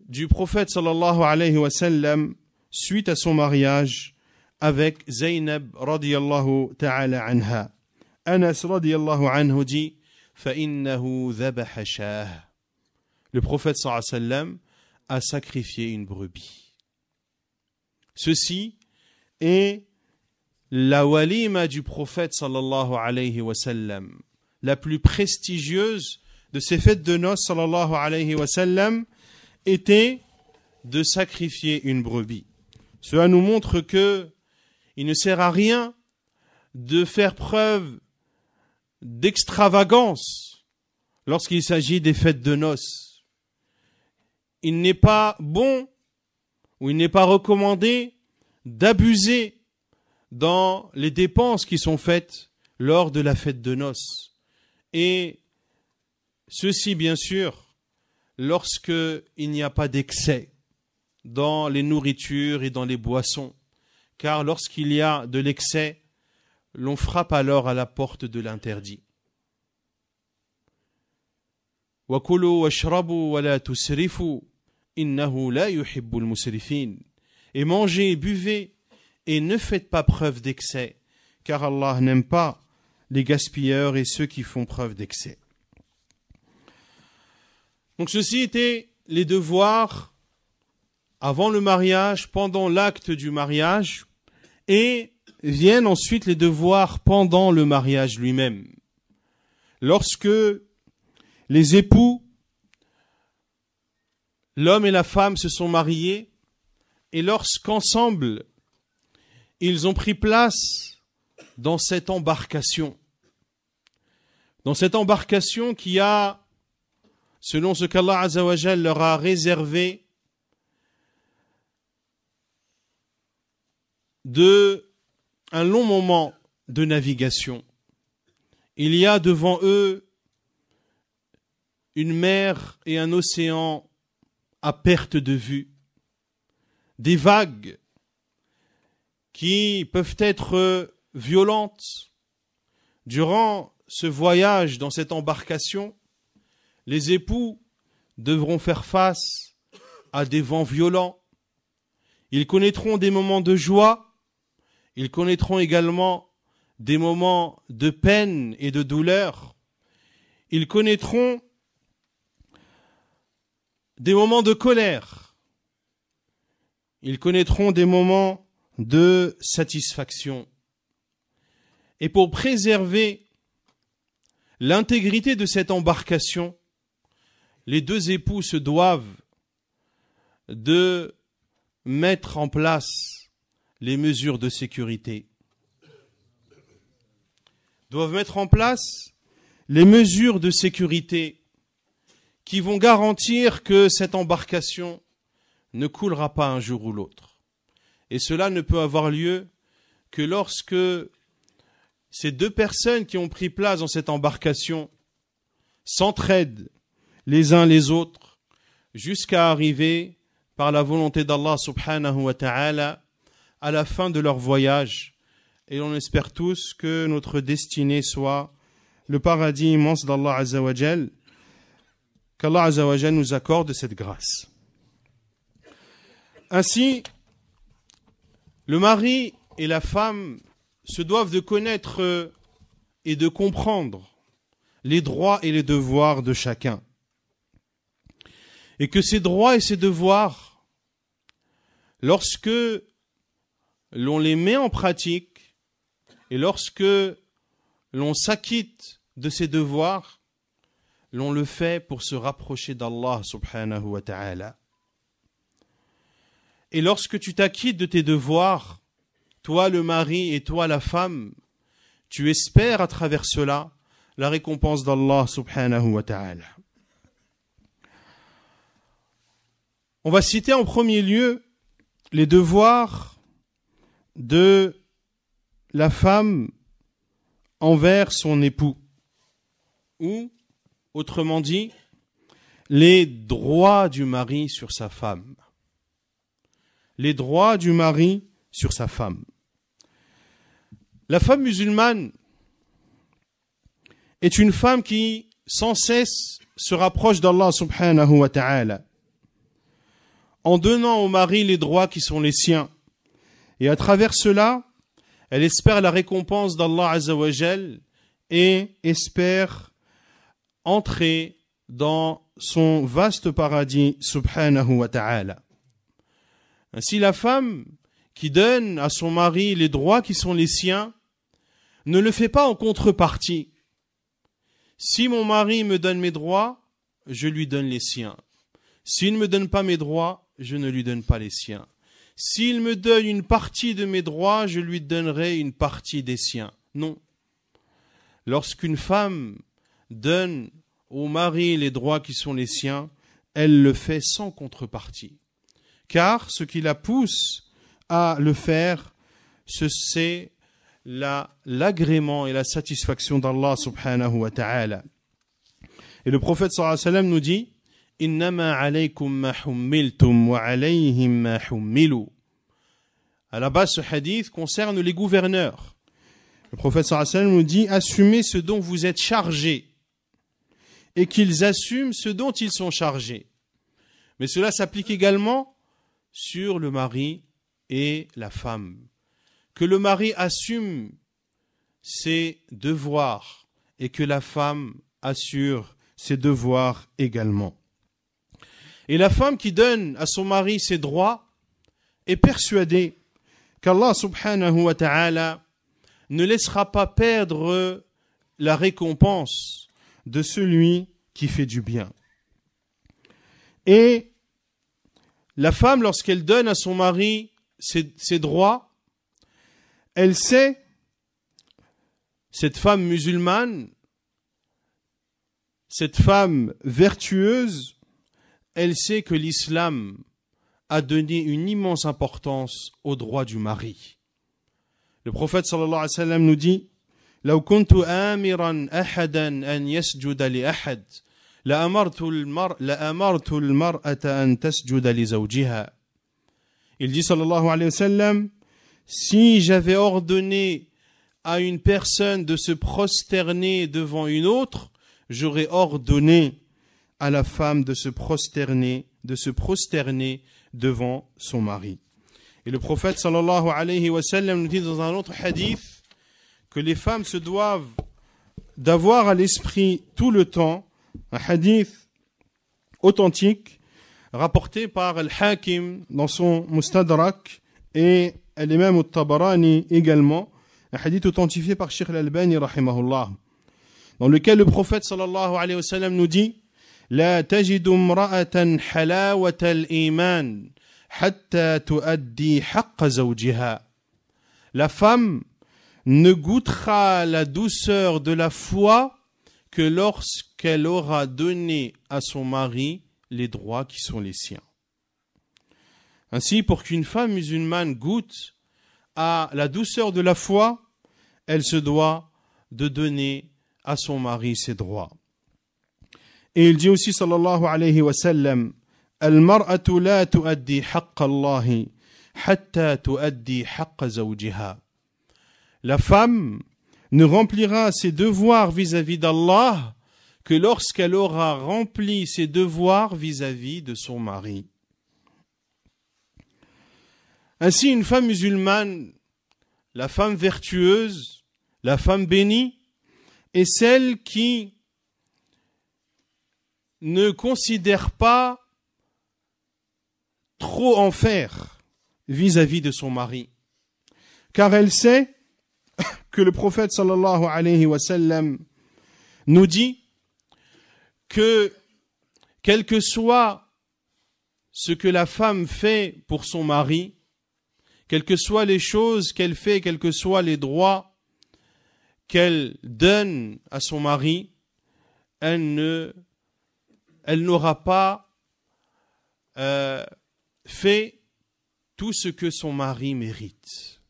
du prophète sallallahu alayhi wa sallam suite à son mariage avec Zaynab radiyallahu ta'ala anha? Anas radiyallahu anhu dit فَإِنَّهُ ذَبَحَ شَاهٍ. Le prophète sallallahu alayhi wa sallam a sacrifié une brebis. Ceci est la walima du prophète sallallahu alayhi wa sallam, la plus prestigieuse de ces fêtes de noces sallallahu alayhi wa sallam, était de sacrifier une brebis. Cela nous montre que il ne sert à rien de faire preuve d'extravagance lorsqu'il s'agit des fêtes de noces. Il n'est pas bon ou il n'est pas recommandé d'abuser dans les dépenses qui sont faites lors de la fête de noces. Et ceci, bien sûr, lorsque il n'y a pas d'excès dans les nourritures et dans les boissons. Car lorsqu'il y a de l'excès, l'on frappe alors à la porte de l'interdit. وَكُلُوا وَاشْرَبُوا وَلَا تُسْرِفُوا إِنَّهُ لَا يُحِبُّ الْمُسْرِفِينَ. Et mangez, buvez, et ne faites pas preuve d'excès, car Allah n'aime pas les gaspilleurs et ceux qui font preuve d'excès. Donc ceci étaient les devoirs avant le mariage, pendant l'acte du mariage, et viennent ensuite les devoirs pendant le mariage lui-même. Lorsque les époux, l'homme et la femme se sont mariés, et lorsqu'ensemble, ils ont pris place dans cette embarcation qui a, selon ce qu'Allah Azza wa Jal leur a réservé, un long moment de navigation. Il y a devant eux une mer et un océan à perte de vue, des vagues qui peuvent être violentes. Durant ce voyage dans cette embarcation, les époux devront faire face à des vents violents. Ils connaîtront des moments de joie, ils connaîtront également des moments de peine et de douleur. Ils connaîtront des moments de colère. Ils connaîtront des moments de satisfaction. Et pour préserver l'intégrité de cette embarcation, les deux époux se doivent de mettre en place les mesures de sécurité. Doivent mettre en place les mesures de sécurité qui vont garantir que cette embarcation ne coulera pas un jour ou l'autre. Et cela ne peut avoir lieu que lorsque ces deux personnes qui ont pris place dans cette embarcation s'entraident les uns les autres jusqu'à arriver, par la volonté d'Allah subhanahu wa ta'ala, à la fin de leur voyage. Et on espère tous que notre destinée soit le paradis immense d'Allah Azza wa Jal, qu'Allah Azza wa Jal nous accorde cette grâce. Ainsi, le mari et la femme se doivent de connaître et de comprendre les droits et les devoirs de chacun. Et que ces droits et ces devoirs, lorsque l'on les met en pratique et lorsque l'on s'acquitte de ces devoirs, l'on le fait pour se rapprocher d'Allah subhanahu wa ta'ala. Et lorsque tu t'acquittes de tes devoirs, toi le mari et toi la femme, tu espères à travers cela la récompense d'Allah subhanahu wa ta'ala. On va citer en premier lieu les devoirs de la femme envers son époux, ou, autrement dit, les droits du mari sur sa femme. Les droits du mari sur sa femme. La femme musulmane est une femme qui, sans cesse, se rapproche d'Allah subhanahu wa ta'ala, en donnant au mari les droits qui sont les siens. Et à travers cela, elle espère la récompense d'Allah azza wa jal et espère entrer dans son vaste paradis subhanahu wa ta'ala. Ainsi, la femme qui donne à son mari les droits qui sont les siens ne le fait pas en contrepartie. Si mon mari me donne mes droits, je lui donne les siens. S'il ne me donne pas mes droits, je ne lui donne pas les siens. S'il me donne une partie de mes droits, je lui donnerai une partie des siens. Non. Lorsqu'une femme donne au mari les droits qui sont les siens, elle le fait sans contrepartie. Car ce qui la pousse à le faire, c'est l'agrément et la satisfaction d'Allah subhanahu wa ta'ala. Et le prophète sallallahu alayhi wa sallam nous dit « Innama alaykum ma hummiltum wa alayhim ma hummilu » À la base, ce hadith concerne les gouverneurs. Le prophète sallallahu alayhi wa sallam nous dit « Assumez ce dont vous êtes chargés et qu'ils assument ce dont ils sont chargés. » Mais cela s'applique également sur le mari et la femme. Que le mari assume ses devoirs et que la femme assure ses devoirs également. Et la femme qui donne à son mari ses droits est persuadée qu'Allah subhanahu wa ta'ala ne laissera pas perdre la récompense de celui qui fait du bien. Et la femme, lorsqu'elle donne à son mari ses droits, elle sait, cette femme musulmane, cette femme vertueuse, elle sait que l'islam a donné une immense importance aux droits du mari. Le prophète sallallahu alayhi wa sallam nous dit « لو كنت آمرا أحدا أن يسجد لأحد لأمرت المرأة أن تسجد لزوجها » Il dit sallallahu alayhi wa sallam, si j'avais ordonné à une personne de se prosterner devant une autre, j'aurais ordonné à la femme de se prosterner devant son mari. Et le prophète sallallahu alayhi wa sallam nous dit dans un autre hadith que les femmes se doivent d'avoir à l'esprit tout le temps, un hadith authentique rapporté par Al-Hakim dans son Mustadrak et l'imam Al-Tabarani également, un hadith authentifié par Sheikh Al-Albani rahimahullah, dans lequel le prophète sallallahu alayhi wa sallam nous dit لا تجد امرأة حلاوة الإيمان حتى تؤدي حق زوجها. La femme ne goûtera la douceur de la foi que lorsqu'elle aura donné à son mari les droits qui sont les siens. Ainsi, pour qu'une femme musulmane goûte à la douceur de la foi, elle se doit de donner à son mari ses droits. Et il dit aussi sallallahu alayhi wa sallam Al-mar'atu la tuaddi haqqa Allahi hatta tuaddi haqqa zawjiha. La femme ne remplira ses devoirs vis-à-vis d'Allah que lorsqu'elle aura rempli ses devoirs vis-à-vis de son mari. Ainsi, une femme musulmane, la femme vertueuse, la femme bénie, est celle qui ne considère pas trop en faire vis-à-vis de son mari, car elle sait que le prophète sallallahu alayhi wa sallam nous dit que quel que soit ce que la femme fait pour son mari, quelles que soient les choses qu'elle fait, quels que soient les droits qu'elle donne à son mari, elle n'aura pas fait tout ce que son mari mérite.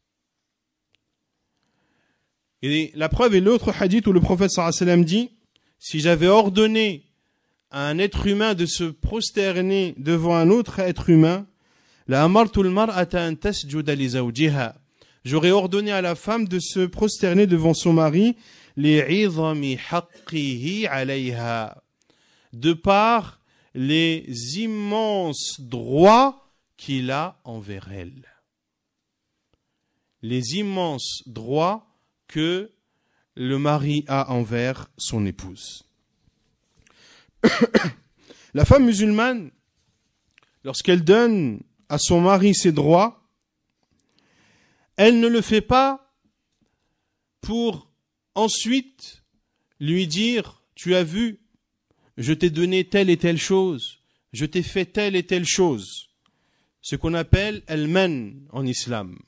Et la preuve est l'autre hadith où le prophète sallallahu alayhi wa sallam dit, si j'avais ordonné à un être humain de se prosterner devant un autre être humain, j'aurais ordonné à la femme de se prosterner devant son mari, de par les immenses droits qu'il a envers elle. Les immenses droits que le mari a envers son épouse. La femme musulmane, lorsqu'elle donne à son mari ses droits, elle ne le fait pas pour ensuite lui dire « Tu as vu, je t'ai donné telle et telle chose, je t'ai fait telle et telle chose », ce qu'on appelle « al-man » en islam.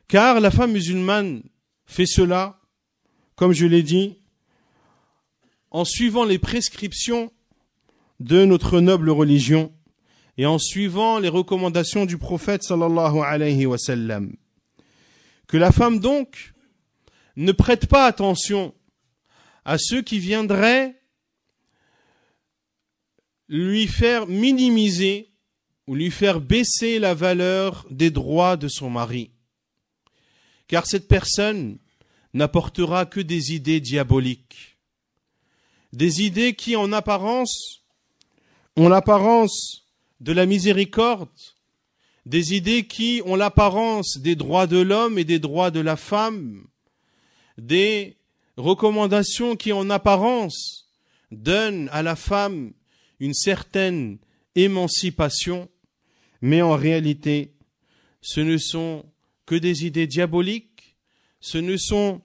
Car la femme musulmane fait cela, comme je l'ai dit, en suivant les prescriptions de notre noble religion et en suivant les recommandations du prophète sallallahu alayhi wa sallam. Que la femme donc ne prête pas attention à ceux qui viendraient lui faire minimiser ou lui faire baisser la valeur des droits de son mari. Car cette personne n'apportera que des idées diaboliques. Des idées qui, en apparence, ont l'apparence de la miséricorde, des idées qui ont l'apparence des droits de l'homme et des droits de la femme, des recommandations qui, en apparence, donnent à la femme une certaine émancipation, mais en réalité, ce ne sont que des idées diaboliques, ce ne sont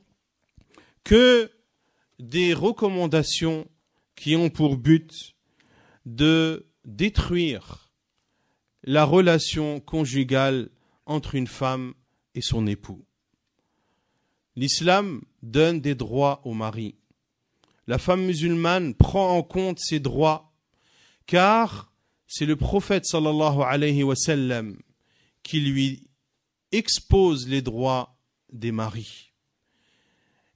que des recommandations qui ont pour but de détruire la relation conjugale entre une femme et son époux. L'islam donne des droits au mari. La femme musulmane prend en compte ses droits, car c'est le prophète sallallahu alayhi wa sallam qui lui expose les droits des maris.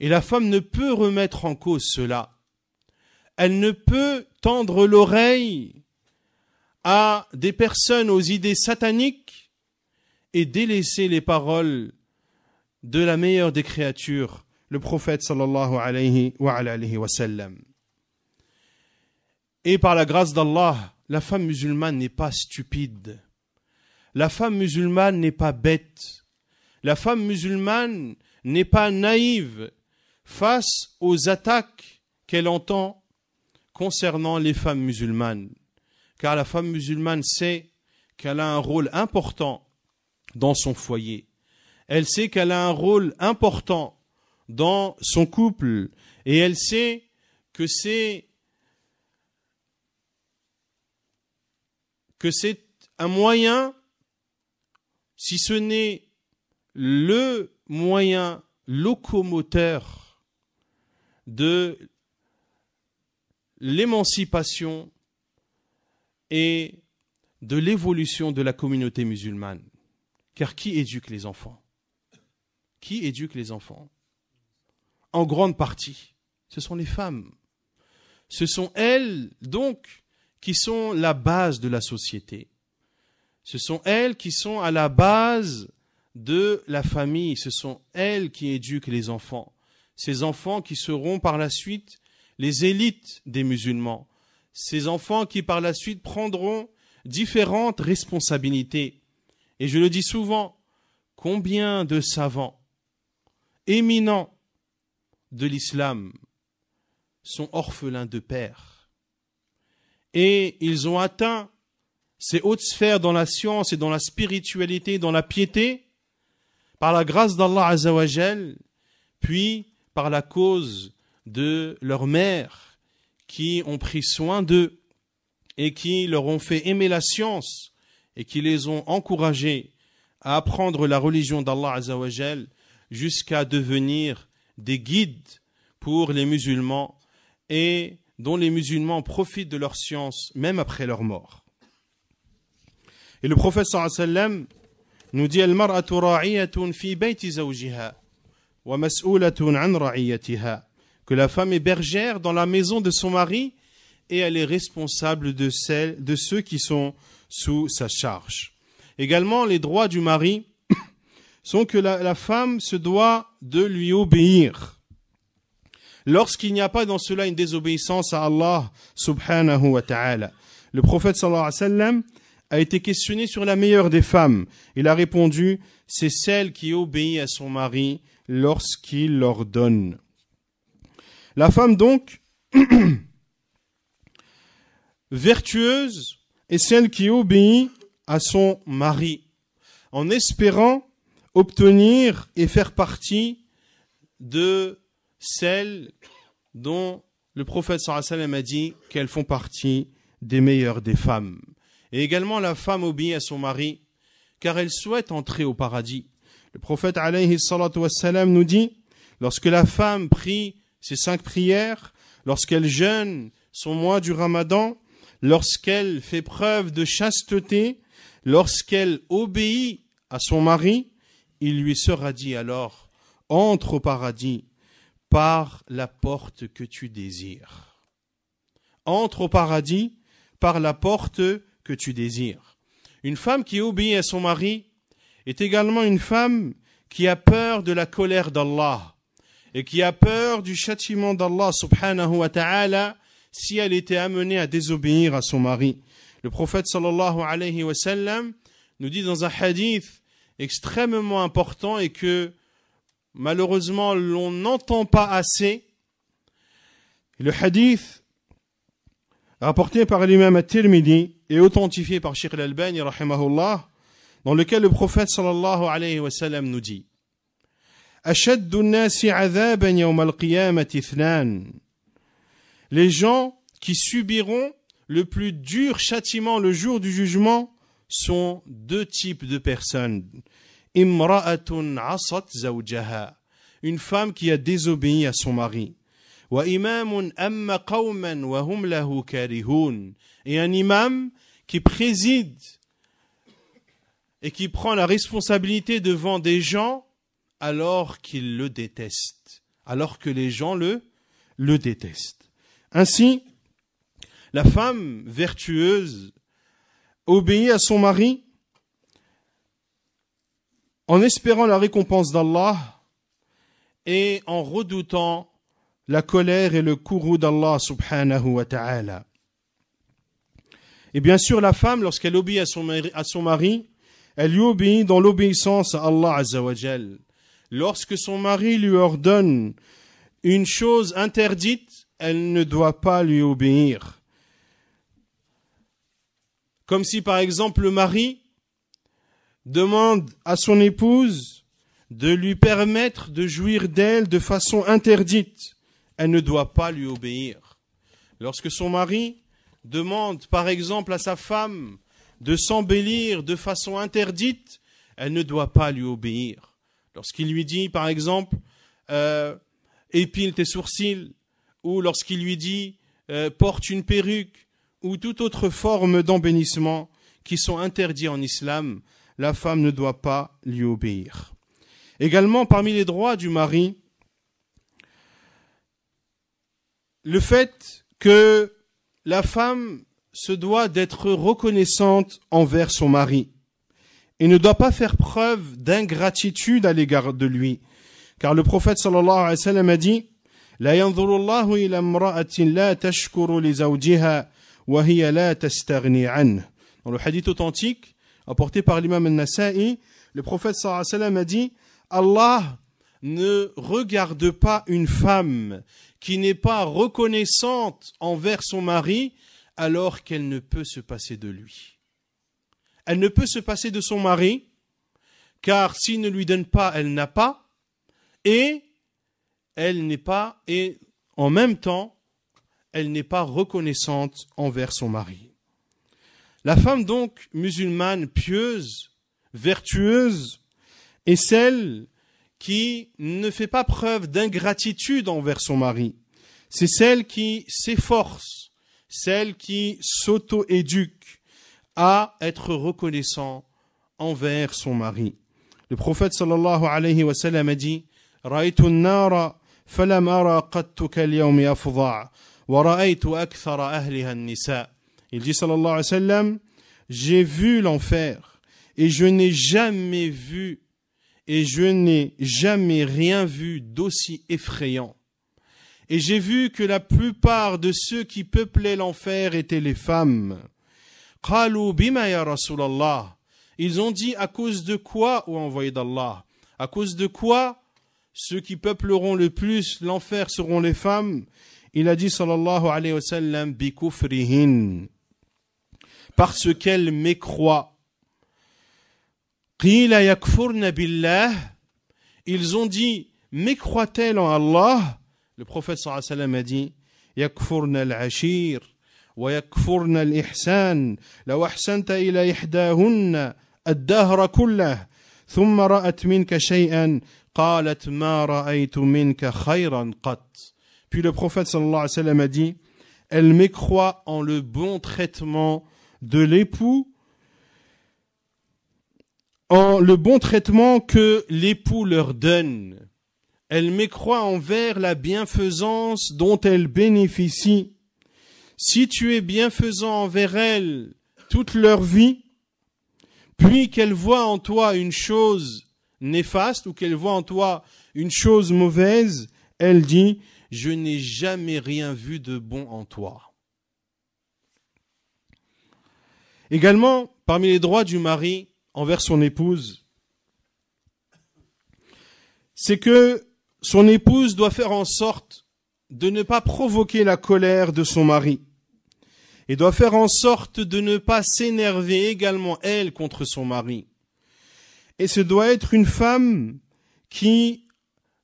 Et la femme ne peut remettre en cause cela. Elle ne peut tendre l'oreille à des personnes aux idées sataniques et délaisser les paroles de la meilleure des créatures, le prophète sallallahu alayhi wa sallam. Et par la grâce d'Allah, la femme musulmane n'est pas stupide. La femme musulmane n'est pas bête. La femme musulmane n'est pas naïve face aux attaques qu'elle entend concernant les femmes musulmanes. Car la femme musulmane sait qu'elle a un rôle important dans son foyer. Elle sait qu'elle a un rôle important dans son couple. Et elle sait que c'est un moyen, si ce n'est le moyen locomoteur de l'émancipation et de l'évolution de la communauté musulmane. Car qui éduque les enfants? Qui éduque les enfants? En grande partie, ce sont les femmes. Ce sont elles, donc, qui sont la base de la société. Ce sont elles qui sont à la base de la famille. Ce sont elles qui éduquent les enfants. Ces enfants qui seront par la suite les élites des musulmans. Ces enfants qui par la suite prendront différentes responsabilités. Et je le dis souvent, combien de savants éminents de l'islam sont orphelins de père. Et ils ont atteint ces hautes sphères dans la science et dans la spiritualité, dans la piété, par la grâce d'Allah Azzawajal, puis par la cause de leur mère, qui ont pris soin d'eux et qui leur ont fait aimer la science et qui les ont encouragés à apprendre la religion d'Allah Azzawajal jusqu'à devenir des guides pour les musulmans et dont les musulmans profitent de leur science même après leur mort. Et le prophète sallallahu alayhi wa sallam nous dit Al-mar'atu ra'iyatun fi bayti zawjiha wa mas'ulatun 'an ra'iyatiha, que la femme est bergère dans la maison de son mari et elle est responsable de ceux qui sont sous sa charge. Également, les droits du mari sont que la femme se doit de lui obéir. Lorsqu'il n'y a pas dans cela une désobéissance à Allah subhanahu wa ta'ala. Le prophète sallallahu alayhi wa sallam a été questionné sur la meilleure des femmes. Il a répondu, c'est celle qui obéit à son mari lorsqu'il l'ordonne. La femme donc, vertueuse, est celle qui obéit à son mari, en espérant obtenir et faire partie de celles dont le prophète sallallahu alayhi wa sallam a dit qu'elles font partie des meilleures des femmes. Et également la femme obéit à son mari car elle souhaite entrer au paradis. Le prophète alayhi salatu wa sallam nous dit, lorsque la femme prie ses 5 prières, lorsqu'elle jeûne son mois du Ramadan, lorsqu'elle fait preuve de chasteté, lorsqu'elle obéit à son mari, il lui sera dit alors, entre au paradis par la porte que tu désires. Entre au paradis par la porte que tu désires. Une femme qui obéit à son mari est également une femme qui a peur de la colère d'Allah et qui a peur du châtiment d'Allah subhanahu wa ta'ala si elle était amenée à désobéir à son mari. Le prophète sallallahu alayhi wa sallam nous dit dans un hadith extrêmement important et que malheureusement l'on n'entend pas assez. Le hadith rapporté par l'imam At-Tirmidhi et authentifié par Sheikh Al-Albani rahimahullah, dans lequel le prophète sallallahu alayhi wa sallam nous dit Ashaddu an-nasi 'adhaban yawm al-qiyamati ithnan. Les gens qui subiront le plus dur châtiment le jour du jugement sont 2 types de personnes. Imra'atun 'asat zawjaha, une femme qui a désobéi à son mari. Wa imamun amma qawman wa hum lahu karihun, et un imam qui préside et qui prend la responsabilité devant des gens alors qu'ils le détestent, alors que les gens le détestent. Ainsi, la femme vertueuse obéit à son mari en espérant la récompense d'Allah et en redoutant la colère et le courroux d'Allah subhanahu wa ta'ala. Et bien sûr, la femme, lorsqu'elle obéit à son mari, elle lui obéit dans l'obéissance à Allah azza wa jal. Lorsque son mari lui ordonne une chose interdite, elle ne doit pas lui obéir. Comme si par exemple le mari demande à son épouse de lui permettre de jouir d'elle de façon interdite, elle ne doit pas lui obéir. Lorsque son mari demande par exemple à sa femme de s'embellir de façon interdite, elle ne doit pas lui obéir. Lorsqu'il lui dit par exemple épile tes sourcils, ou lorsqu'il lui dit porte une perruque, ou toute autre forme d'embellissement qui sont interdits en islam, la femme ne doit pas lui obéir. Également, parmi les droits du mari, le fait que la femme se doit d'être reconnaissante envers son mari et ne doit pas faire preuve d'ingratitude à l'égard de lui. Car le prophète sallallahu alayhi wa sallam a dit La yanzuru Allahu ila imra'atin la tashkuru li zawjiha wa hiya la tastaghni anhu. Dans le hadith authentique apporté par l'imam An-Nasa'i, le prophète sallallahu alayhi wa sallam a dit Allah ne regarde pas une femme qui n'est pas reconnaissante envers son mari alors qu'elle ne peut se passer de lui. Elle ne peut se passer de son mari, car s'il ne lui donne pas, elle n'a pas, et elle n'est pas, et en même temps, elle n'est pas reconnaissante envers son mari. La femme donc musulmane pieuse, vertueuse, est celle qui ne fait pas preuve d'ingratitude envers son mari. C'est celle qui s'efforce, celle qui s'auto-éduque à être reconnaissant envers son mari. Le prophète sallallahu alayhi wa sallam a dit « Ra'aytu an-nara falam ara qattu kal-yawmi afdha wa ra'aytu akthara ahliha an-nisa » Il dit sallallahu alayhi wa sallam « J'ai vu l'enfer et je n'ai jamais vu et je n'ai jamais rien vu d'aussi effrayant. Et j'ai vu que la plupart de ceux qui peuplaient l'enfer étaient les femmes. Qalu bima ya Rasulallah. Ils ont dit à cause de quoi, ô envoyé d'Allah? À cause de quoi ceux qui peupleront le plus l'enfer seront les femmes? Il a dit sallallahu alayhi wa sallam bi kufrihin. Parce qu'elles mécroient. Qila yakfurna billah. Ils ont dit, mécroient-elles en Allah? Le prophète sallallahu alayhi wa sallam a dit, yakfurna al-ashir wa yakfurna al-ihsan. Law ahsanta ila ihdahunna ad-dahra kullah thumma ra'at minka shay'an qalat ma ra'aytu minka khayran qat. Puis le prophète sallallahu alayhi wa sallam a dit, elles mécroient en le bon traitement de l'époux, en le bon traitement que l'époux leur donne. Elles mécroient envers la bienfaisance dont elles bénéficient. Si tu es bienfaisant envers elles toute leur vie, puis qu'elles voient en toi une chose néfaste ou qu'elles voient en toi une chose mauvaise, elle dit, je n'ai jamais rien vu de bon en toi. Également, parmi les droits du mari envers son épouse, c'est que son épouse doit faire en sorte de ne pas provoquer la colère de son mari et doit faire en sorte de ne pas s'énerver également, elle, contre son mari. Et ce doit être une femme qui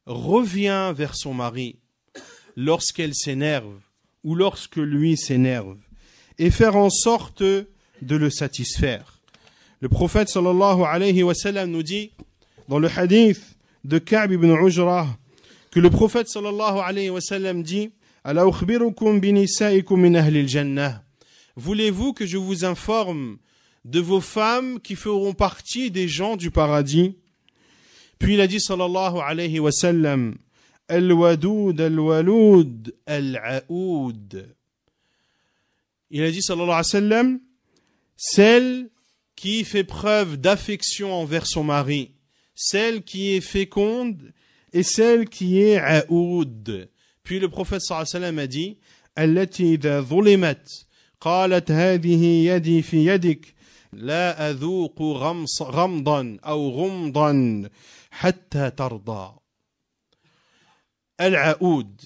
revient vers son mari lorsqu'elle s'énerve ou lorsque lui s'énerve et faire en sorte de le satisfaire. Le prophète sallallahu alayhi wa sallam nous dit dans le hadith de Ka'b ibn Ujrah que le prophète sallallahu alayhi wa sallam dit Ala ukhbirukum bi nisaikum min ahli al-jannah. Voulez-vous que je vous informe de vos femmes qui feront partie des gens du paradis? Puis il a dit sallallahu alayhi wa sallam Al-wadoud al-waloud al-aoud. Il a dit sallallahu alayhi wa sallam celle qui fait preuve d'affection envers son mari, celle qui est féconde et celle qui est aoud. Puis le prophète sallallahu alayhi wa sallam a dit allati idha zulimat qalat hadhihi yadi fi yadik la adhuqu ghamdan aw ghumdan hatta tarda. Al-aoud.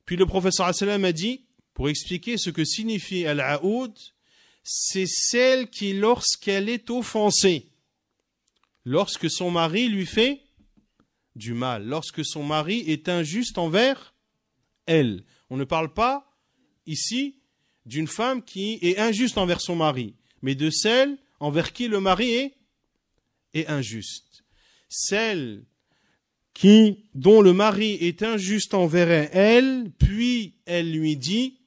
Puis le prophète sallallahu alayhi wa sallam a dit, pour expliquer ce que signifie al-aoud, c'est celle qui, lorsqu'elle est offensée, lorsque son mari lui fait du mal, lorsque son mari est injuste envers elle. On ne parle pas ici d'une femme qui est injuste envers son mari, mais de celle envers qui le mari est injuste. Celle dont le mari est injuste envers elle, puis elle lui dit,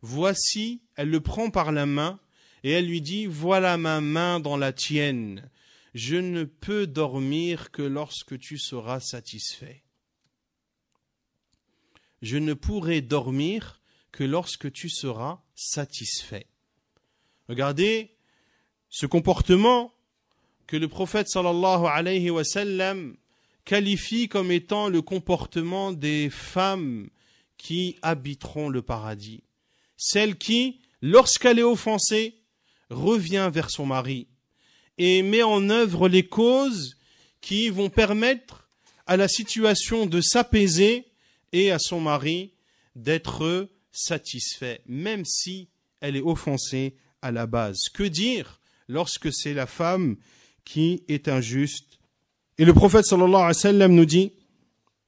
voici, elle le prend par la main, et elle lui dit, voilà ma main dans la tienne. Je ne peux dormir que lorsque tu seras satisfait. Je ne pourrai dormir que lorsque tu seras satisfait. Regardez ce comportement que le prophète sallallahu alayhi wa sallam qualifie comme étant le comportement des femmes qui habiteront le paradis. Celle qui, lorsqu'elle est offensée, revient vers son mari et met en œuvre les causes qui vont permettre à la situation de s'apaiser et à son mari d'être satisfait, même si elle est offensée à la base. Que dire lorsque c'est la femme qui est injuste? Et le prophète sallallahu alayhi wa sallam nous dit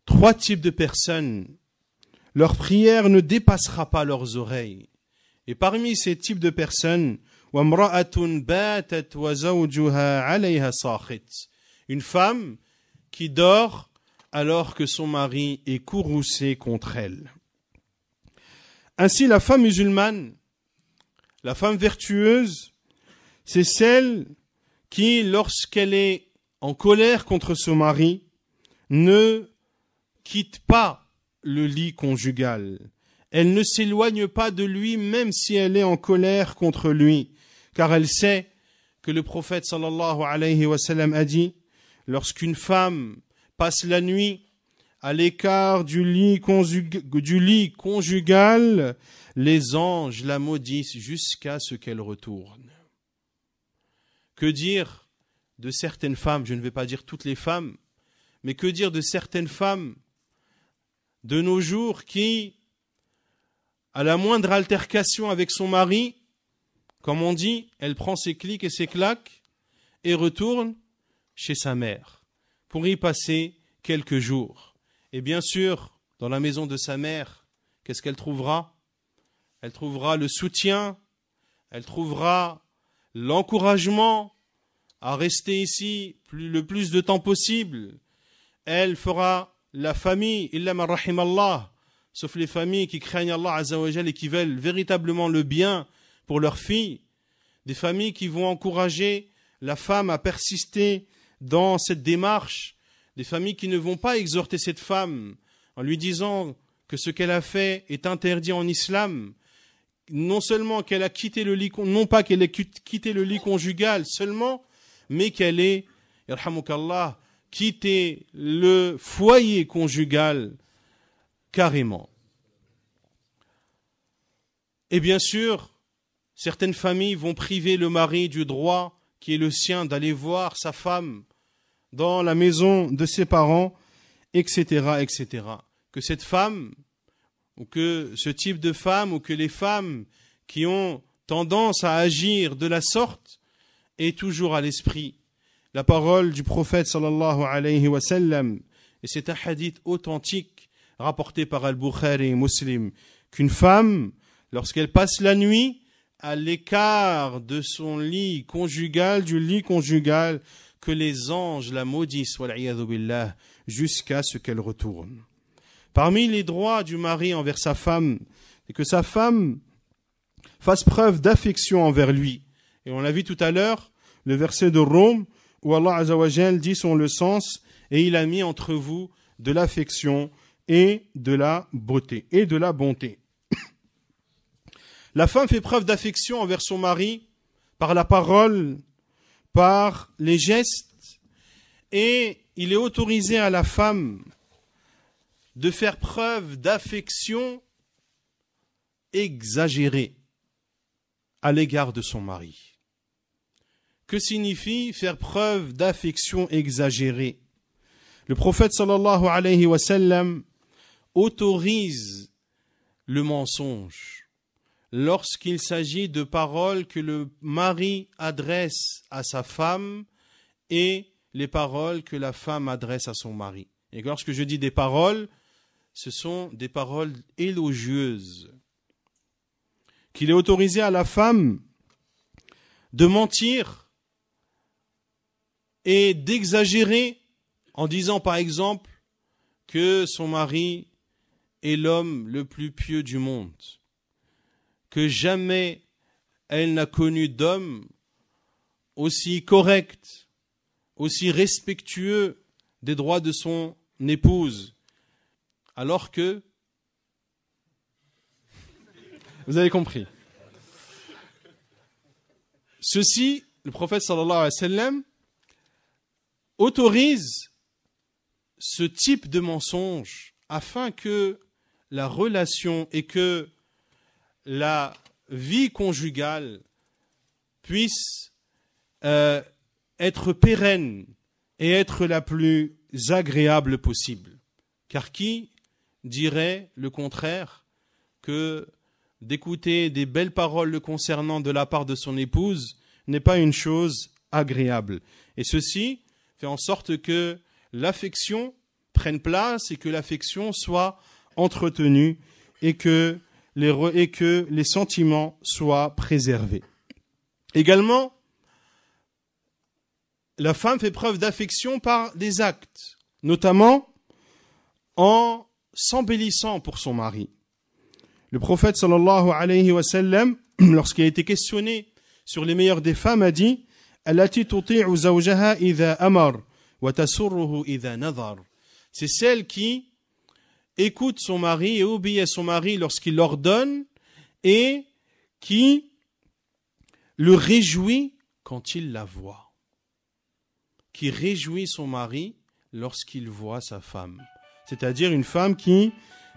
3 types de personnes, leur prière ne dépassera pas leurs oreilles. Et parmi ces types de personnes, une femme qui dort alors que son mari est courroucé contre elle. Ainsi, la femme musulmane, la femme vertueuse, c'est celle qui, lorsqu'elle est en colère contre son mari, ne quitte pas le lit conjugal. Elle ne s'éloigne pas de lui même si elle est en colère contre lui, car elle sait que le prophète sallallahu alayhi wa sallam a dit, lorsqu'une femme passe la nuit à l'écart du lit conjugal, les anges la maudissent jusqu'à ce qu'elle retourne. Que dire de certaines femmes, je ne vais pas dire toutes les femmes, mais que dire de certaines femmes de nos jours qui, à la moindre altercation avec son mari, comme on dit, elle prend ses clics et ses claques et retourne chez sa mère pour y passer quelques jours. Et bien sûr, dans la maison de sa mère, qu'est-ce qu'elle trouvera? Elle trouvera le soutien, elle trouvera l'encouragement à rester ici le plus de temps possible. Elle fera la famille, illa man rahimallah, sauf les familles qui craignent Allah Azza wa Jal et qui veulent véritablement le bien pour leurs filles, des familles qui vont encourager la femme à persister dans cette démarche, des familles qui ne vont pas exhorter cette femme en lui disant que ce qu'elle a fait est interdit en islam, non seulement qu'elle a quitté le lit, non pas qu'elle ait quitté le lit conjugal seulement, mais qu'elle ait, yarhamukallah, quitté le foyer conjugal carrément. Et bien sûr, certaines familles vont priver le mari du droit qui est le sien d'aller voir sa femme dans la maison de ses parents, etc., etc. Que cette femme, ou que ce type de femme, ou que les femmes qui ont tendance à agir de la sorte, aient toujours à l'esprit la parole du prophète sallallahu alayhi wa sallam, et c'est un hadith authentique rapporté par Al-Bukhari et Muslim, qu'une femme, lorsqu'elle passe la nuit à l'écart de son lit conjugal, du lit conjugal, que les anges la maudissent, wal'iyadhu billah, jusqu'à ce qu'elle retourne. Parmi les droits du mari envers sa femme, c'est que sa femme fasse preuve d'affection envers lui. Et on l'a vu tout à l'heure, le verset de Rome, où Allah Azza wa Jal dit son le sens, et il a mis entre vous de l'affection et de la beauté, et de la bonté. La femme fait preuve d'affection envers son mari par la parole, par les gestes, et il est autorisé à la femme de faire preuve d'affection exagérée à l'égard de son mari. Que signifie faire preuve d'affection exagérée? Le prophète sallallahu alayhi wa sallam autorise le mensonge lorsqu'il s'agit de paroles que le mari adresse à sa femme et les paroles que la femme adresse à son mari. Et lorsque je dis des paroles, ce sont des paroles élogieuses. Qu'il est autorisé à la femme de mentir et d'exagérer en disant par exemple que son mari est l'homme le plus pieux du monde, que jamais elle n'a connu d'homme aussi correct, aussi respectueux des droits de son épouse, alors que... Vous avez compris. Ceci, le prophète sallallahu alayhi wa sallam autorise ce type de mensonge afin que la relation et que la vie conjugale puisse être pérenne et être la plus agréable possible. Car qui dirait le contraire que d'écouter des belles paroles le concernant de la part de son épouse n'est pas une chose agréable. Et ceci fait en sorte que l'affection prenne place et que l'affection soit entretenue et que les sentiments soient préservés. Également, la femme fait preuve d'affection par des actes, notamment en s'embellissant pour son mari. Le prophète sallallahu alayhi wa sallam, lorsqu'il a été questionné sur les meilleures des femmes, a dit « Allati tuti'u zawjaha idha amar wa tasurruhu idha nadhar » C'est celle qui écoute son mari et obéit à son mari lorsqu'il l'ordonne et qui le réjouit quand il la voit. Qui réjouit son mari lorsqu'il voit sa femme. C'est-à-dire une femme qui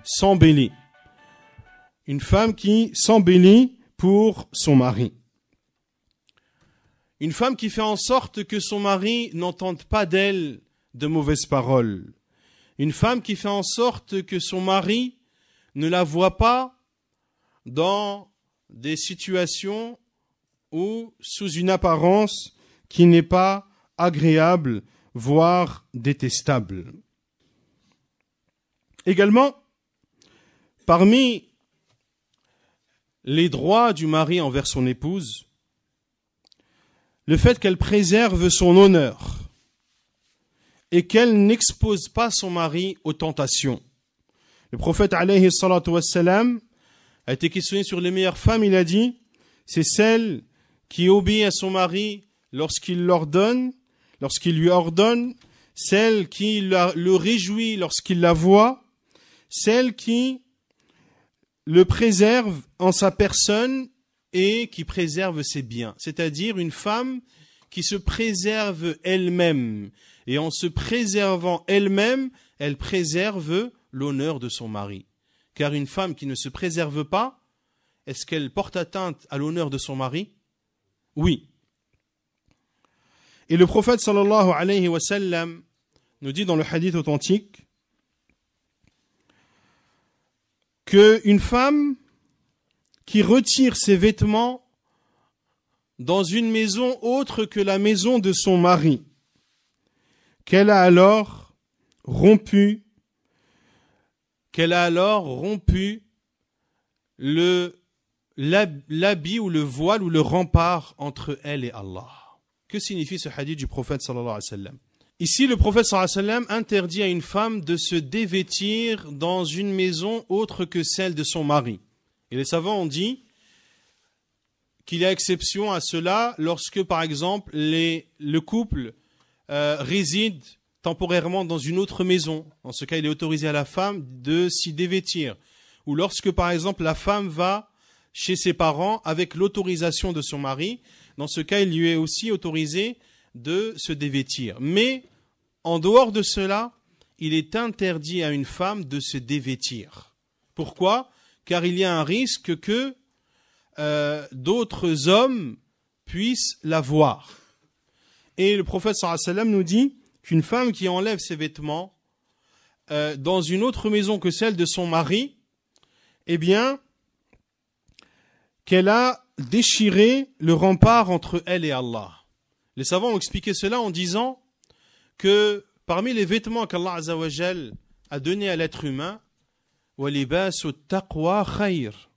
s'embellit. Une femme qui s'embellit pour son mari. Une femme qui fait en sorte que son mari n'entende pas d'elle de mauvaises paroles. Une femme qui fait en sorte que son mari ne la voit pas dans des situations ou sous une apparence qui n'est pas agréable, voire détestable. Également, parmi les droits du mari envers son épouse, le fait qu'elle préserve son honneur et qu'elle n'expose pas son mari aux tentations. Le prophète alayhi salatu wassalam a été questionné sur les meilleures femmes, il a dit, c'est celle qui obéit à son mari lorsqu'il lui ordonne, celle qui le réjouit lorsqu'il la voit, celle qui le préserve en sa personne et qui préserve ses biens. C'est-à-dire une femme qui se préserve elle-même. Et en se préservant elle-même, elle préserve l'honneur de son mari. Car une femme qui ne se préserve pas, est-ce qu'elle porte atteinte à l'honneur de son mari? Oui. Et le prophète sallallahu alayhi wa sallam nous dit dans le hadith authentique qu'une femme qui retire ses vêtements dans une maison autre que la maison de son mari, qu'elle a alors rompu l'habit ou le voile ou le rempart entre elle et Allah. Que signifie ce hadith du prophète sallallahu alayhi wa sallam? Ici, le prophète sallallahu alayhi wa sallam interdit à une femme de se dévêtir dans une maison autre que celle de son mari. Et les savants ont dit qu'il y a exception à cela lorsque, par exemple, le couple réside temporairement dans une autre maison. En ce cas, il est autorisé à la femme de s'y dévêtir. Ou lorsque, par exemple, la femme va chez ses parents avec l'autorisation de son mari, dans ce cas, il lui est aussi autorisé de se dévêtir. Mais, en dehors de cela, il est interdit à une femme de se dévêtir. Pourquoi? Car il y a un risque que d'autres hommes puissent la voir. Et le prophète sallallahu alayhi wa sallam nous dit qu'une femme qui enlève ses vêtements dans une autre maison que celle de son mari, eh bien, qu'elle a déchiré le rempart entre elle et Allah. Les savants ont expliqué cela en disant que parmi les vêtements qu'Allah Azza wa Jal a donnés à l'être humain, وَلِبَاسُ التَّقْوَى خَيْرٌ,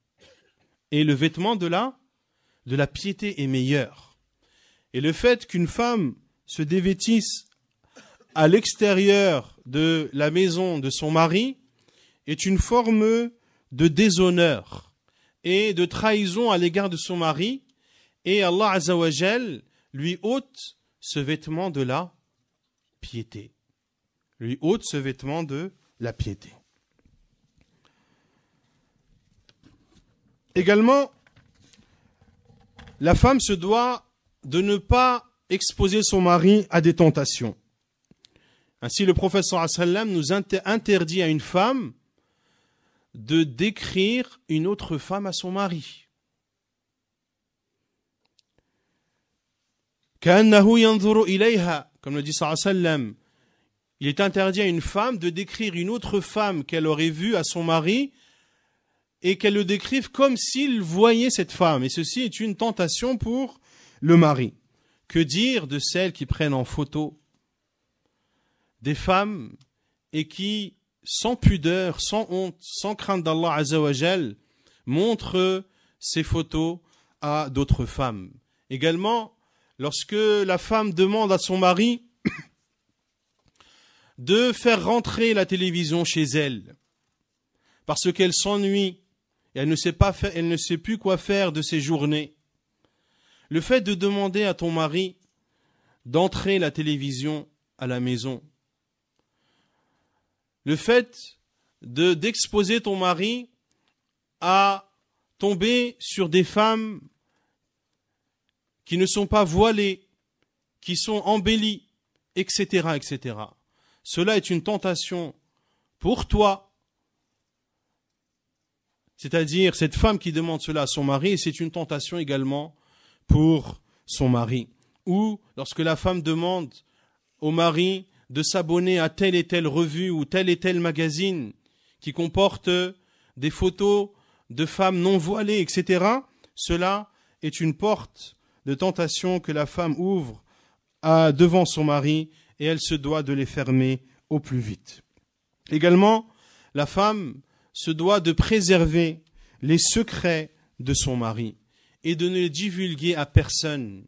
et le vêtement de la piété est meilleur. Et le fait qu'une femme se dévêtisse à l'extérieur de la maison de son mari est une forme de déshonneur et de trahison à l'égard de son mari, et Allah Azza wa Jal lui ôte ce vêtement de la piété. Lui ôte ce vêtement de la piété. Également, la femme se doit de ne pas exposer son mari à des tentations. Ainsi, le prophète sallallahu alayhi wa sallam nous interdit à une femme de décrire une autre femme à son mari. كأنه ينظر إليها, comme le dit sallallahu alayhi wa sallam, il est interdit à une femme de décrire une autre femme qu'elle aurait vue à son mari et qu'elle le décrive comme s'il voyait cette femme. Et ceci est une tentation pour le mari. Que dire de celles qui prennent en photo des femmes et qui, sans pudeur, sans honte, sans crainte d'Allah Azza wa Jal, montrent ces photos à d'autres femmes. Également, lorsque la femme demande à son mari de faire rentrer la télévision chez elle, parce qu'elle s'ennuie et elle ne sait plus quoi faire de ses journées. Le fait de demander à ton mari d'entrer la télévision à la maison, le fait d'exposer ton mari à tomber sur des femmes qui ne sont pas voilées, qui sont embellies, etc., etc. Cela est une tentation pour toi, c'est-à-dire cette femme qui demande cela à son mari, et c'est une tentation également pour son mari. Ou lorsque la femme demande au mari de s'abonner à telle et telle revue ou tel et tel magazine qui comporte des photos de femmes non voilées, etc., cela est une porte de tentation que la femme ouvre devant son mari et elle se doit de les fermer au plus vite. Également, la femme se doit de préserver les secrets de son mari et de ne les divulguer à personne,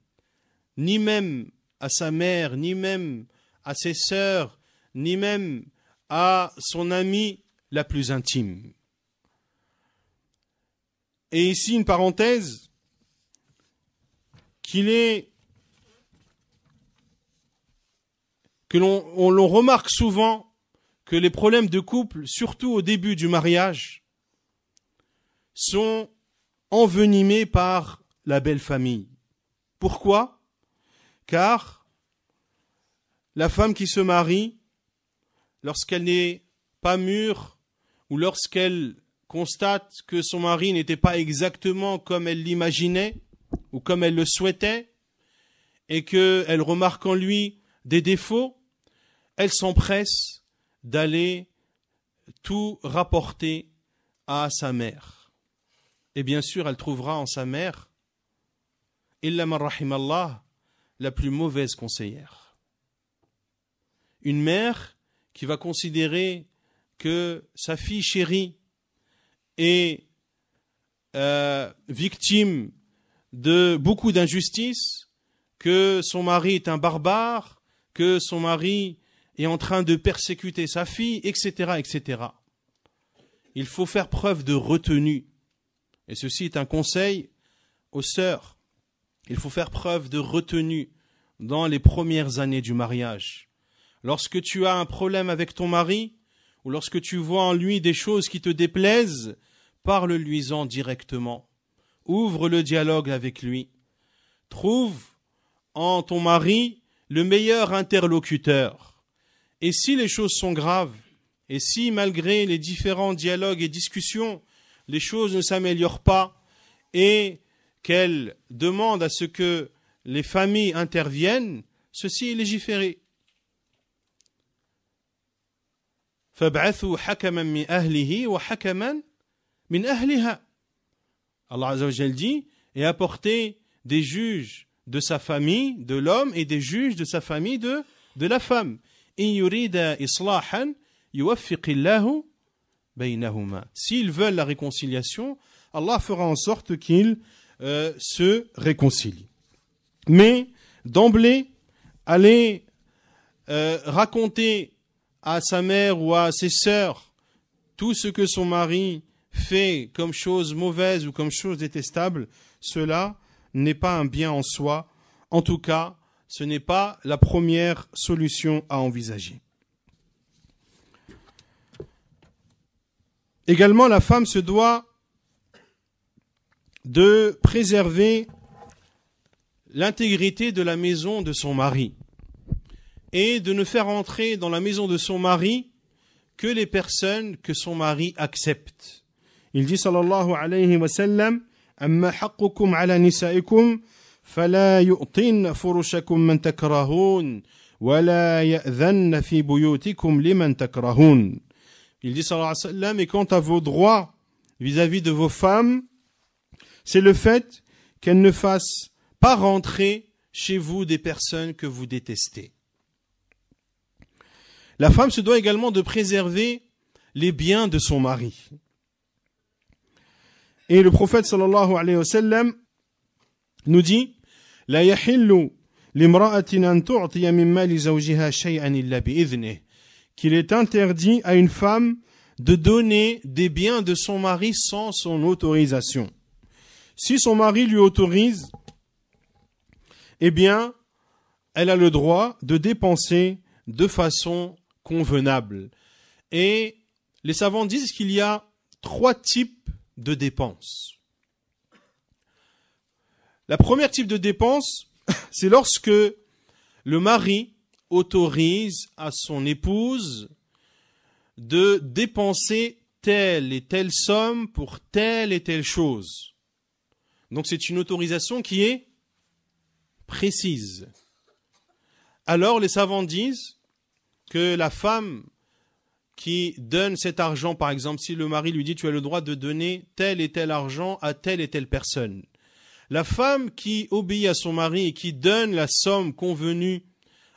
ni même à sa mère, ni même à ses sœurs, ni même à son amie la plus intime. Et ici, une parenthèse, l'on remarque souvent que les problèmes de couple, surtout au début du mariage, sont envenimés par la belle famille. Pourquoi ? Car la femme qui se marie, lorsqu'elle n'est pas mûre ou lorsqu'elle constate que son mari n'était pas exactement comme elle l'imaginait ou comme elle le souhaitait et qu'elle remarque en lui des défauts, elle s'empresse d'aller tout rapporter à sa mère. Et bien sûr, elle trouvera en sa mère, illa man rahimallah, la plus mauvaise conseillère. Une mère qui va considérer que sa fille chérie est victime de beaucoup d'injustices, que son mari est un barbare, que son mari est en train de persécuter sa fille, etc., etc. Il faut faire preuve de retenue. Et ceci est un conseil aux sœurs. Il faut faire preuve de retenue dans les premières années du mariage. Lorsque tu as un problème avec ton mari, ou lorsque tu vois en lui des choses qui te déplaisent, parle-lui-en directement. Ouvre le dialogue avec lui. Trouve en ton mari le meilleur interlocuteur. Et si les choses sont graves, et si malgré les différents dialogues et discussions, les choses ne s'améliorent pas, et qu'elle demande à ce que les familles interviennent, ceci est légiféré. فَابْعَثُوا حَكَمًا مِنْ أَهْلِهِ وَحَكَمًا مِنْ أَهْلِهَا. Allah Azza wa Jal dit, et apportez des juges de sa famille, de l'homme, et des juges de sa famille, de la femme. إِنْ يُرِيدَ إِصْلَاحًا يُوَفِّقِ اللَّهُ بَيْنَهُمَا. S'ils veulent la réconciliation, Allah fera en sorte qu'ils se réconcilient. Mais d'emblée, aller raconter à sa mère ou à ses sœurs tout ce que son mari fait comme chose mauvaise ou comme chose détestable, cela n'est pas un bien en soi. En tout cas, ce n'est pas la première solution à envisager. Également, la femme se doit de préserver l'intégrité de la maison de son mari et de ne faire entrer dans la maison de son mari que les personnes que son mari accepte. Il dit sallallahu alayhi wa sallam, amma haqqukum ala nisaikum fala yu'tin furushakum man takrahun wa la ya'dhanna fi buyutikum liman takrahun. Il dit sallallahu alayhi wa sallam, et quant à vos droits vis-à-vis de vos femmes, c'est le fait qu'elles ne fassent pas rentrer chez vous des personnes que vous détestez. La femme se doit également de préserver les biens de son mari. Et le prophète sallallahu alayhi wa sallam nous dit « La yahillu limra'atin an tu'tiya min mali zawjiha shay'an illa bi'idhnihi » qu'il est interdit à une femme de donner des biens de son mari sans son autorisation. Si son mari lui autorise, eh bien, elle a le droit de dépenser de façon convenable. Et les savants disent qu'il y a 3 types de dépenses. La première type de dépense, c'est lorsque le mari autorise à son épouse de dépenser telle et telle somme pour telle et telle chose. Donc c'est une autorisation qui est précise. Alors les savants disent que la femme qui donne cet argent, par exemple, si le mari lui dit tu as le droit de donner tel et tel argent à telle et telle personne, la femme qui obéit à son mari et qui donne la somme convenue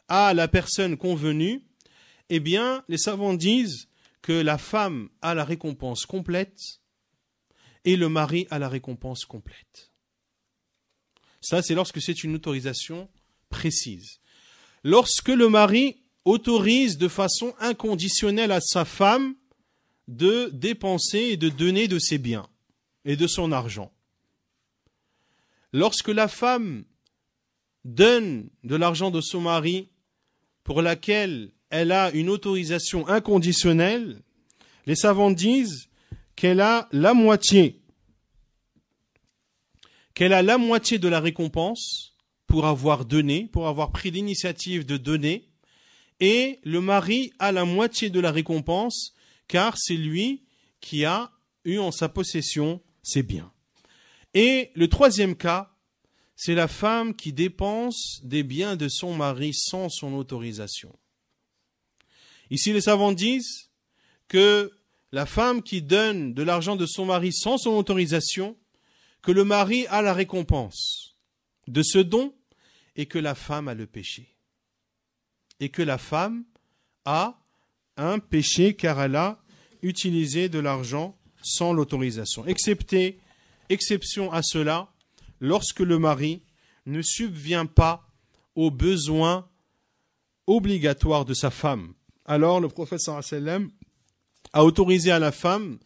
à la personne convenue, eh bien, les savants disent que la femme a la récompense complète et le mari a la récompense complète. Ça, c'est lorsque c'est une autorisation précise. Lorsque le mari autorise de façon inconditionnelle à sa femme de dépenser et de donner de ses biens et de son argent. Lorsque la femme donne de l'argent de son mari pour laquelle elle a une autorisation inconditionnelle, les savants disent qu'elle a la moitié de la récompense pour avoir donné, pour avoir pris l'initiative de donner, et le mari a la moitié de la récompense car c'est lui qui a eu en sa possession ses biens. Et le troisième cas, c'est la femme qui dépense des biens de son mari sans son autorisation. Ici, les savants disent que la femme qui donne de l'argent de son mari sans son autorisation, que le mari a la récompense de ce don et que la femme a le péché. Et que la femme a un péché car elle a utilisé de l'argent sans l'autorisation. Exception à cela, lorsque le mari ne subvient pas aux besoins obligatoires de sa femme. Alors le prophète sallallahu alayhi wa sallam a autorisé à la femme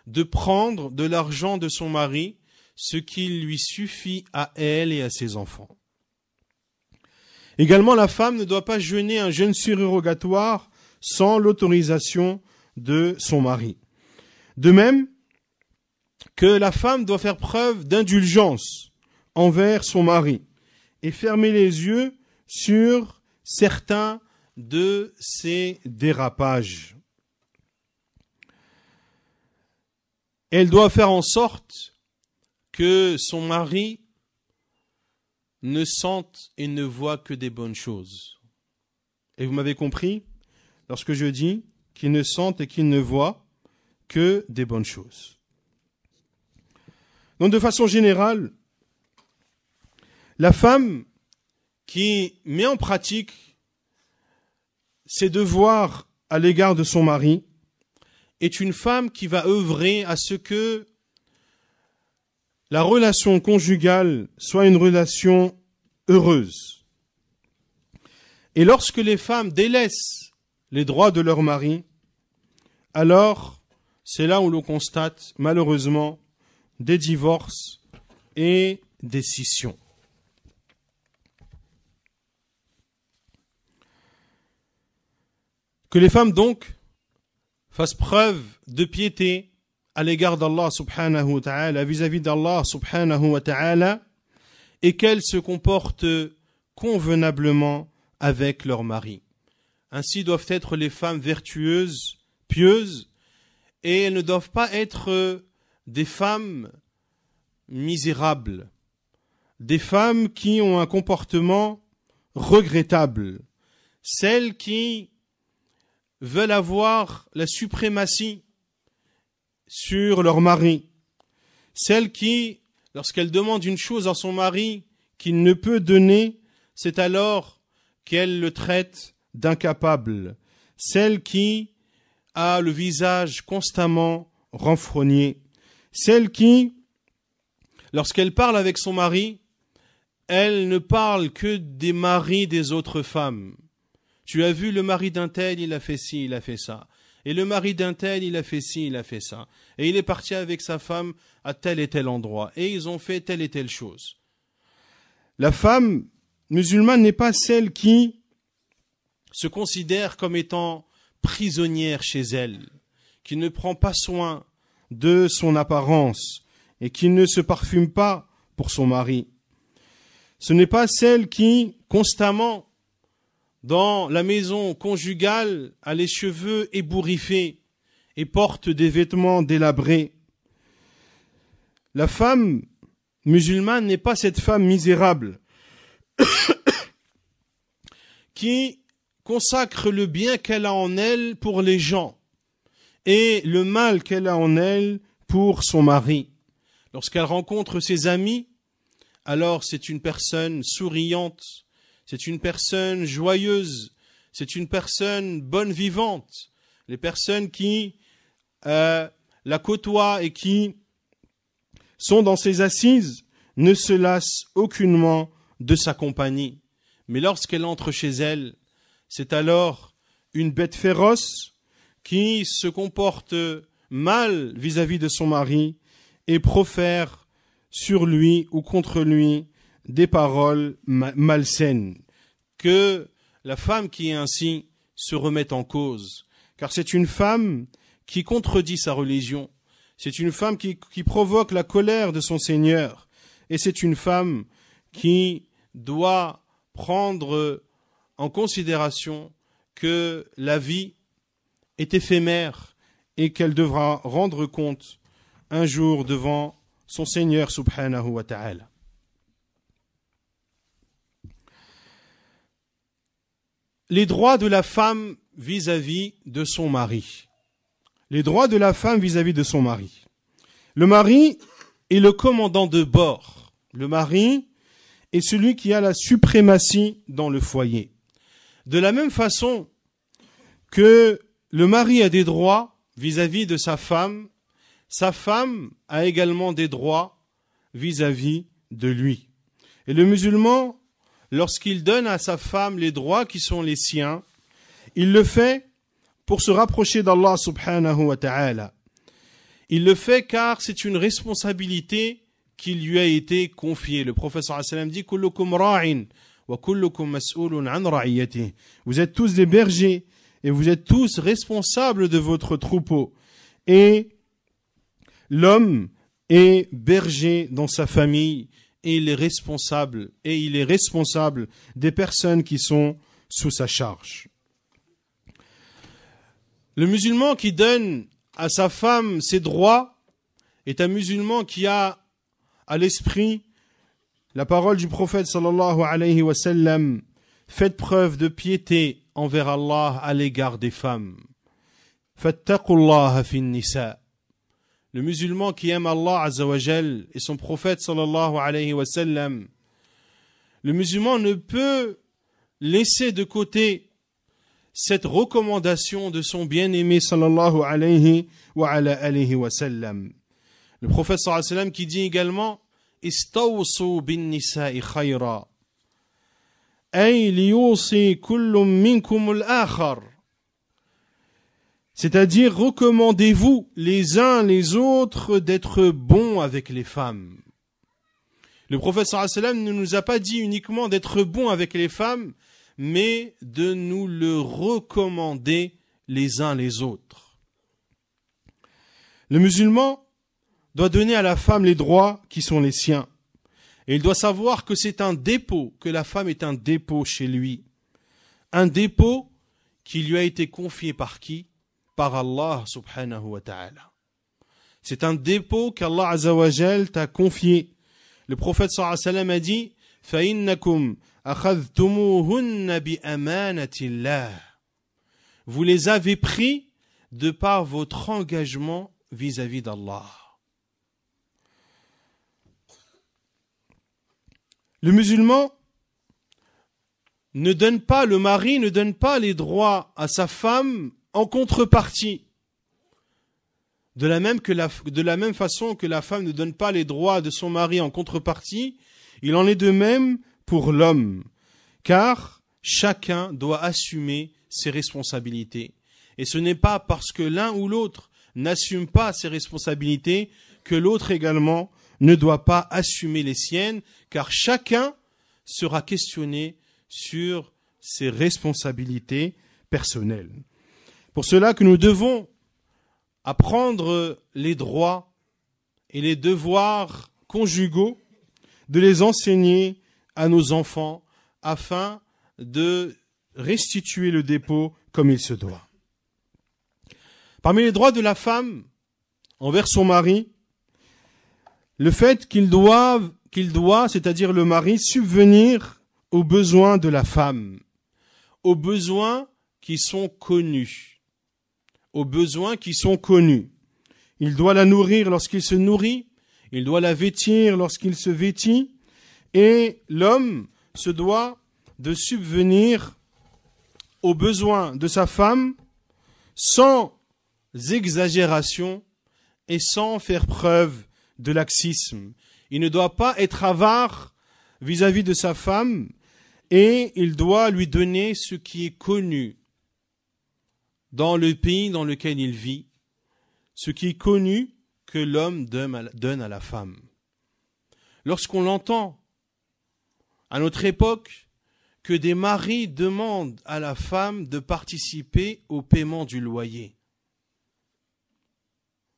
de prendre de l'argent de son mari, ce qui lui suffit à elle et à ses enfants. Également, la femme ne doit pas jeûner un jeûne surérogatoire sans l'autorisation de son mari. De même que la femme doit faire preuve d'indulgence envers son mari et fermer les yeux sur certains de ses dérapages. Elle doit faire en sorte que son mari ne sente et ne voit que des bonnes choses. Et vous m'avez compris, lorsque je dis qu'il ne sente et qu'il ne voit que des bonnes choses. Donc de façon générale, la femme qui met en pratique ses devoirs à l'égard de son mari est une femme qui va œuvrer à ce que la relation conjugale soit une relation heureuse. Et lorsque les femmes délaissent les droits de leur mari, alors c'est là où l'on constate malheureusement des divorces et des scissions. Que les femmes donc fassent preuve de piété à l'égard d'Allah subhanahu wa ta'ala, vis-à-vis d'Allah subhanahu wa ta'ala, et qu'elles se comportent convenablement avec leur mari. Ainsi doivent être les femmes vertueuses, pieuses, et elles ne doivent pas être des femmes misérables, des femmes qui ont un comportement regrettable, celles qui veulent avoir la suprématie, sur leur mari. Celle qui, lorsqu'elle demande une chose à son mari qu'il ne peut donner, c'est alors qu'elle le traite d'incapable. Celle qui a le visage constamment renfrogné. Celle qui, lorsqu'elle parle avec son mari, elle ne parle que des maris des autres femmes. Tu as vu le mari d'un tel, il a fait ci, il a fait ça. Et le mari d'un tel, il a fait ci, il a fait ça. Et il est parti avec sa femme à tel et tel endroit. Et ils ont fait telle et telle chose. La femme musulmane n'est pas celle qui se considère comme étant prisonnière chez elle, qui ne prend pas soin de son apparence et qui ne se parfume pas pour son mari. Ce n'est pas celle qui, constamment, dans la maison conjugale, a les cheveux ébouriffés et porte des vêtements délabrés. La femme musulmane n'est pas cette femme misérable qui consacre le bien qu'elle a en elle pour les gens et le mal qu'elle a en elle pour son mari. Lorsqu'elle rencontre ses amis, alors c'est une personne souriante, c'est une personne joyeuse, c'est une personne bonne vivante. Les personnes qui la côtoient et qui sont dans ses assises ne se lassent aucunement de sa compagnie. Mais lorsqu'elle entre chez elle, c'est alors une bête féroce qui se comporte mal vis-à-vis de son mari et profère sur lui ou contre lui des paroles malsaines. Que la femme qui est ainsi se remette en cause, car c'est une femme qui contredit sa religion, c'est une femme qui provoque la colère de son Seigneur, et c'est une femme qui doit prendre en considération que la vie est éphémère et qu'elle devra rendre compte un jour devant son Seigneur subhanahu wa ta'ala. Les droits de la femme vis-à-vis de son mari. Les droits de la femme vis-à-vis de son mari. Le mari est le commandant de bord. Le mari est celui qui a la suprématie dans le foyer. De la même façon que le mari a des droits vis-à-vis de sa femme a également des droits vis-à-vis de lui. Et le musulman, lorsqu'il donne à sa femme les droits qui sont les siens, il le fait pour se rapprocher d'Allah subhanahu wa ta'ala. Il le fait car c'est une responsabilité qui lui a été confiée. Le prophète sallallahu alayhi wa sallam dit « Kullukum ra'in wa kullukum mas'oulun an ra'iyatihi » Vous êtes tous des bergers et vous êtes tous responsables de votre troupeau. Et l'homme est berger dans sa famille et il est responsable des personnes qui sont sous sa charge. Le musulman qui donne à sa femme ses droits est un musulman qui a à l'esprit la parole du prophète sallallahu alayhi wa sallam, faites preuve de piété envers Allah à l'égard des femmes. Fattaqullaha fin nisa. Le musulman qui aime Allah azza wa jal et son prophète sallallahu alayhi wa sallam, le musulman ne peut laisser de côté cette recommandation de son bien-aimé sallallahu alayhi wa alayhi wa sallam. Le prophète sallallahu alayhi wa sallam qui dit également istawsu bin nisa'i khayra ay liyusi kullu minkum al-akhar, c'est-à-dire recommandez-vous les uns les autres d'être bons avec les femmes. Le prophète sallallahu alayhi wa sallam ne nous a pas dit uniquement d'être bons avec les femmes, mais de nous le recommander les uns les autres. Le musulman doit donner à la femme les droits qui sont les siens. Et il doit savoir que c'est un dépôt, que la femme est un dépôt chez lui. Un dépôt qui lui a été confié par qui? Par Allah subhanahu wa ta'ala. C'est un dépôt qu'Allah azza wa jal t'a confié. Le prophète sallallahu alayhi wa sallam a dit فَإِنَّكُمْ أَخَذْتُمُوهُنَّ بِأَمَانَةِ اللَّهِ. Vous les avez pris de par votre engagement vis-à-vis d'Allah. Le musulman le mari ne donne pas les droits à sa femme en contrepartie. De la même façon que la femme ne donne pas les droits de son mari en contrepartie, il en est de même pour l'homme, car chacun doit assumer ses responsabilités. Et ce n'est pas parce que l'un ou l'autre n'assume pas ses responsabilités que l'autre également ne doit pas assumer les siennes, car chacun sera questionné sur ses responsabilités personnelles. Pour cela que nous devons apprendre les droits et les devoirs conjugaux, de les enseigner à nos enfants afin de restituer le dépôt comme il se doit. Parmi les droits de la femme envers son mari, le fait qu'il doit, c'est-à-dire le mari, subvenir aux besoins de la femme, aux besoins qui sont connus. Aux besoins qui sont connus. Il doit la nourrir lorsqu'il se nourrit, il doit la vêtir lorsqu'il se vêtit, et l'homme se doit de subvenir aux besoins de sa femme sans exagération et sans faire preuve de laxisme. Il ne doit pas être avare vis-à-vis de sa femme et il doit lui donner ce qui est connu dans le pays dans lequel il vit, ce qui est connu que l'homme donne à la femme. Lorsqu'on l'entend à notre époque que des maris demandent à la femme de participer au paiement du loyer,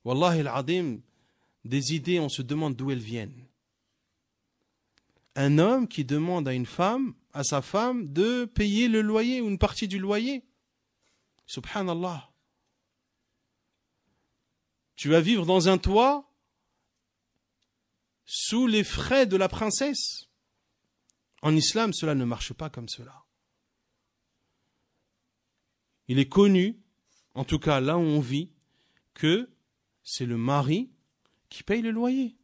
Wallahi al-Adim, des idées, on se demande d'où elles viennent. Un homme qui demande à sa femme, de payer le loyer ou une partie du loyer. Subhanallah. Tu vas vivre dans un toit sous les frais de la princesse. En islam, cela ne marche pas comme cela. Il est connu, en tout cas là où on vit, que c'est le mari qui paye le loyer.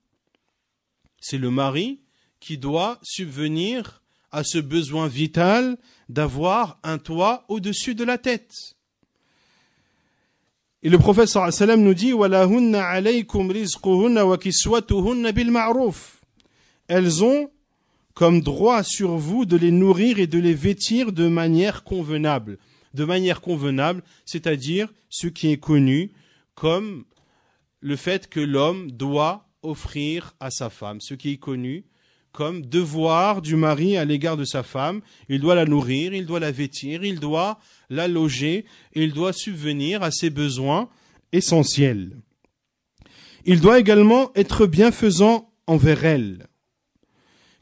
C'est le mari qui doit subvenir à ce besoin vital d'avoir un toit au-dessus de la tête. Et le prophète sallallahu alayhi wa sallam nous dit وَلَهُنَّ عَلَيْكُمْ رِزْقُهُنَّ وَكِسْوَتُهُنَّ بِالْمَعْرُوفِ. Elles ont comme droit sur vous de les nourrir et de les vêtir de manière convenable. De manière convenable, c'est-à-dire ce qui est connu comme le fait que l'homme doit offrir à sa femme, ce qui est connu comme devoir du mari à l'égard de sa femme. Il doit la nourrir, il doit la vêtir, il doit la loger, et il doit subvenir à ses besoins essentiels. Il doit également être bienfaisant envers elle.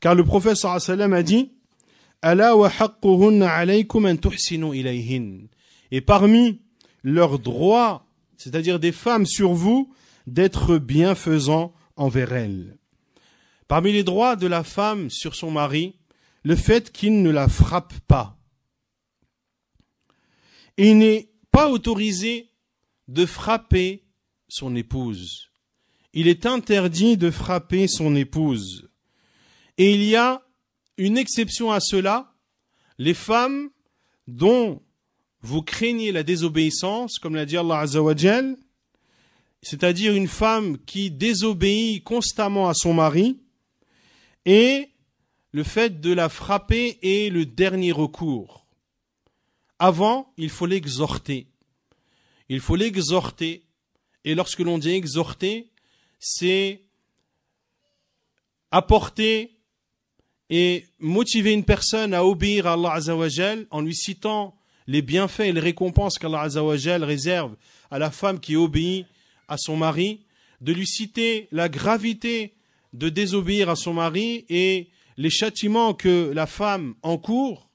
Car le prophète sallallahu alayhi wa sallam a dit Ala wa haqquhunna alaykum an tuhsinu ilayhin. Et parmi leurs droits, c'est-à-dire des femmes sur vous, d'être bienfaisant envers elles. Parmi les droits de la femme sur son mari, le fait qu'il ne la frappe pas. Il n'est pas autorisé de frapper son épouse. Il est interdit de frapper son épouse. Et il y a une exception à cela, les femmes dont vous craignez la désobéissance, comme l'a dit Allah Azza wa Jal, c'est-à-dire une femme qui désobéit constamment à son mari, et le fait de la frapper est le dernier recours. Avant, il faut l'exhorter. Il faut l'exhorter. Et lorsque l'on dit exhorter, c'est apporter et motiver une personne à obéir à Allah Azza wa Jal en lui citant les bienfaits et les récompenses qu'Allah Azza wa Jal réserve à la femme qui obéit à son mari, de lui citer la gravité de désobéir à son mari et les châtiments que la femme encourt.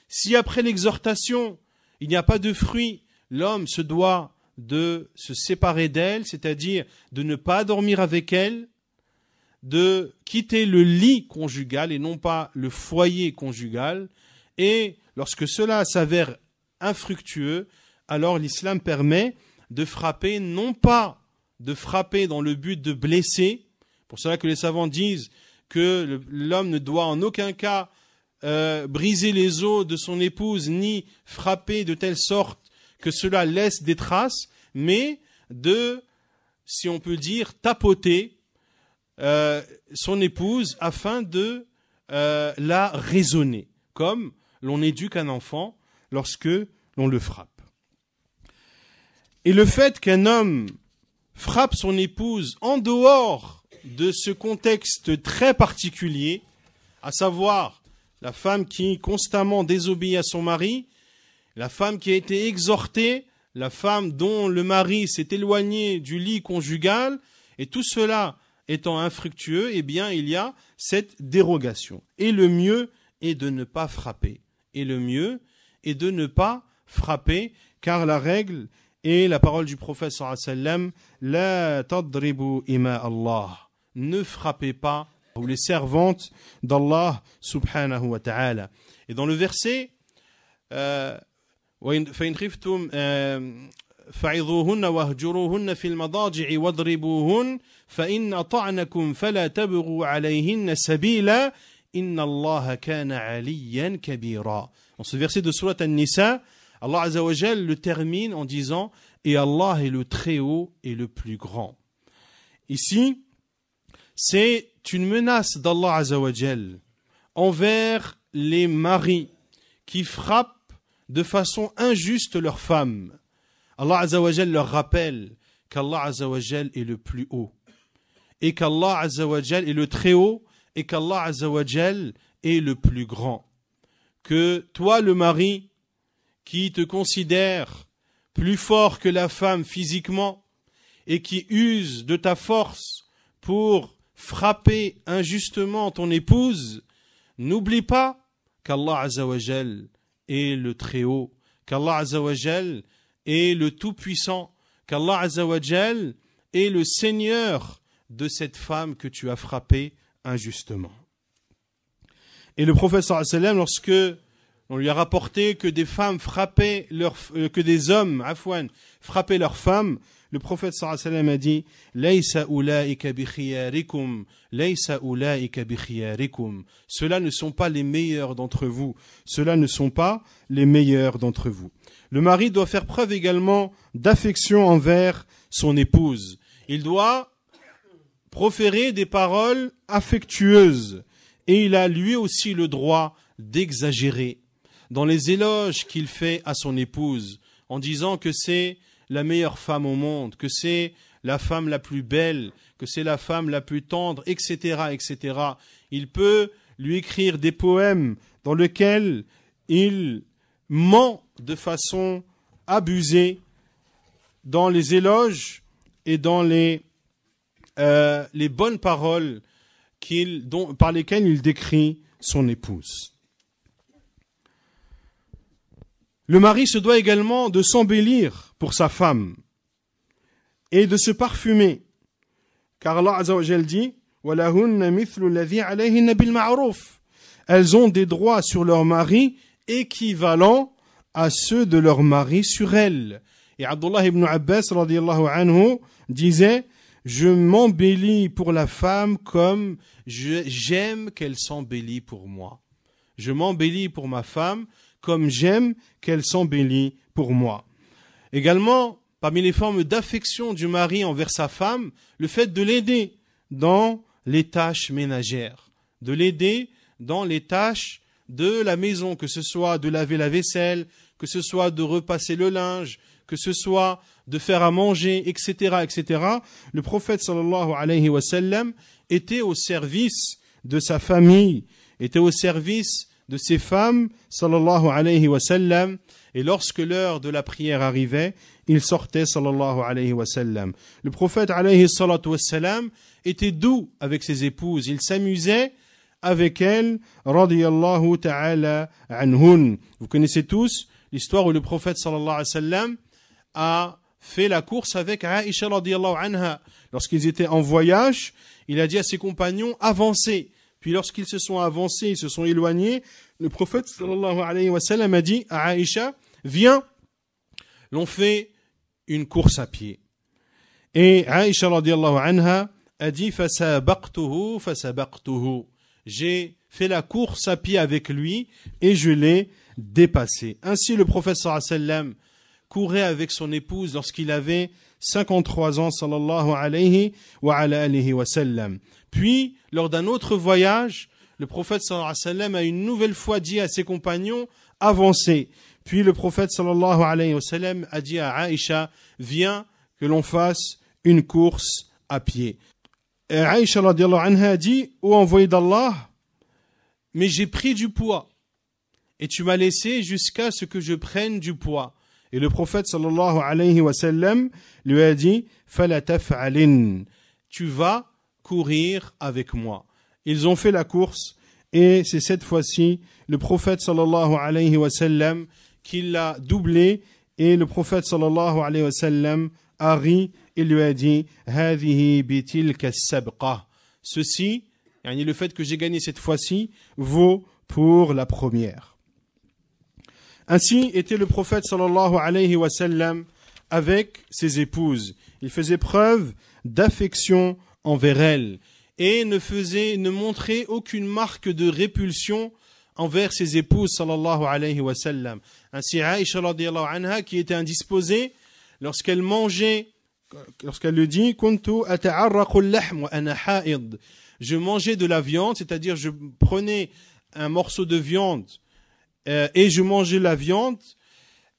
Si après l'exhortation, il n'y a pas de fruit, l'homme se doit de se séparer d'elle, c'est-à-dire de ne pas dormir avec elle, de quitter le lit conjugal et non pas le foyer conjugal. Et lorsque cela s'avère infructueux, alors l'islam permet de frapper non pas de frapper dans le but de blesser. Pour cela que les savants disent que l'homme ne doit en aucun cas briser les os de son épouse, ni frapper de telle sorte que cela laisse des traces, mais de, si on peut dire, tapoter son épouse afin de la raisonner, comme l'on éduque un enfant lorsque l'on le frappe. Et le fait qu'un homme frappe son épouse en dehors de ce contexte très particulier, à savoir la femme qui constamment désobéit à son mari, la femme qui a été exhortée, la femme dont le mari s'est éloigné du lit conjugal, et tout cela étant infructueux, eh bien il y a cette dérogation. Et le mieux est de ne pas frapper. Et le mieux est de ne pas frapper, car la règle et la parole du prophète sallallahu alayhi wa sallam, la tadribu ima Allah, ne frappez pas ou les servantes d'Allah subhanahu wa ta'ala. Et dans le verset فإن خفتم فعظوهن واهجروهن في المضاجع واضربوهن فإن أطعنكم فلا تبغوا عليهن سبيلا إن الله كان عليا كبيرا. Dans ce verset de Surat An-Nisa, Allah Azza wa Jal le termine en disant « Et Allah est le très haut et le plus grand ». Ici, c'est une menace d'Allah Azza wa Jal envers les maris qui frappent de façon injuste leurs femmes. Allah Azza wa Jal leur rappelle qu'Allah Azza wa Jal est le plus haut et qu'Allah Azza wa Jal est le très haut et qu'Allah Azza wa Jal est le plus grand. Que toi, le mari, qui te considère plus fort que la femme physiquement et qui use de ta force pour frapper injustement ton épouse, n'oublie pas qu'Allah Azza wa Jal est le très haut, qu'Allah Azza wa Jal est le tout-puissant, qu'Allah Azza wa Jal est le Seigneur de cette femme que tu as frappée injustement. Et le prophète sallallahu alayhi wa sallam, lorsque on lui a rapporté que des femmes frappaient que des hommes, frappaient leurs femmes, le prophète sallallahu alayhi wa sallam a dit Laysa ulaika bi khiyarikum, laysa ulaika bi khiyarikum. Ceux-là ne sont pas les meilleurs d'entre vous. Ceux-là ne sont pas les meilleurs d'entre vous. Le mari doit faire preuve également d'affection envers son épouse. Il doit proférer des paroles affectueuses et il a lui aussi le droit d'exagérer dans les éloges qu'il fait à son épouse en disant que c'est la meilleure femme au monde, que c'est la femme la plus belle, que c'est la femme la plus tendre, etc., etc. Il peut lui écrire des poèmes dans lesquels il ment de façon abusée dans les éloges et dans les bonnes paroles par lesquelles il décrit son épouse. Le mari se doit également de s'embellir pour sa femme et de se parfumer, car Allah Azza wa Jal dit وَلَهُنَّ مِثْلُ الَّذِي عَلَيْهِنَّ بِالْمَعْرُوفِ. Elles ont des droits sur leur mari équivalents à ceux de leur mari sur elles. Et Abdullah ibn Abbas radiyallahu anhu disait je m'embellis pour la femme comme j'aime qu'elle s'embellit pour moi. Je m'embellis pour ma femme comme j'aime qu'elle s'embellit pour moi. Également, parmi les formes d'affection du mari envers sa femme, le fait de l'aider dans les tâches ménagères, de l'aider dans les tâches de la maison, que ce soit de laver la vaisselle, que ce soit de repasser le linge, que ce soit de faire à manger, etc., etc. Le prophète sallallahu alayhi wa sallam était au service de sa famille, était au service de ses femmes, sallallahu alayhi wa sallam, et lorsque l'heure de la prière arrivait, il sortait, sallallahu alayhi wa sallam. Le prophète, alayhi salatu wa sallam, était doux avec ses épouses, il s'amusait avec elles, radiyallahu ta'ala anhun. Vous connaissez tous l'histoire où le prophète, sallallahu alayhi wa sallam, a fait la course avec Aïcha, radiyallahu anha. Lorsqu'ils étaient en voyage, il a dit à ses compagnons, avancez. Puis lorsqu'ils se sont avancés, ils se sont éloignés, le prophète sallallahu alayhi wa sallam a dit à Aïcha, viens, l'on fait une course à pied. Et Aïcha radiallahu anha a dit fasabaqtuhu fasabaqtuhu. J'ai fait la course à pied avec lui et je l'ai dépassé. Ainsi le prophète sallallahu alayhi wa sallam courait avec son épouse lorsqu'il avait 53 ans sallallahu alayhi wa alihi wa sallam. Puis lors d'un autre voyage, le prophète sallallahu alayhi wa sallam a une nouvelle fois dit à ses compagnons avancez. Puis le prophète sallallahu alayhi wa sallam a dit à Aïcha viens que l'on fasse une course à pied. Et Aïcha radiallahu anha a dit ô envoyé d'Allah, mais j'ai pris du poids et tu m'as laissé jusqu'à ce que je prenne du poids. Et le prophète sallallahu alayhi wa sallam lui a dit fala taf'alin, tu vas courir avec moi. Ils ont fait la course et c'est cette fois-ci le prophète sallallahu alayhi wa sallam qui l'a doublé et le prophète sallallahu alayhi wa sallam a ri et lui a dit hadhihi bitilka sabqa. Ceci, le fait que j'ai gagné cette fois-ci vaut pour la première. Ainsi était le prophète sallallahu alayhi wa sallam avec ses épouses. Il faisait preuve d'affection envers elles et ne montrait aucune marque de répulsion envers ses épouses sallallahu alayhi wa sallam. Ainsi Aïcha radiyallahu anha qui était indisposée lorsqu'elle mangeait, lorsqu'elle le dit kuntu ata'arraqu al-lahm wa ana ha'id, je mangeais de la viande, c'est-à-dire je prenais un morceau de viande et je mangeais la viande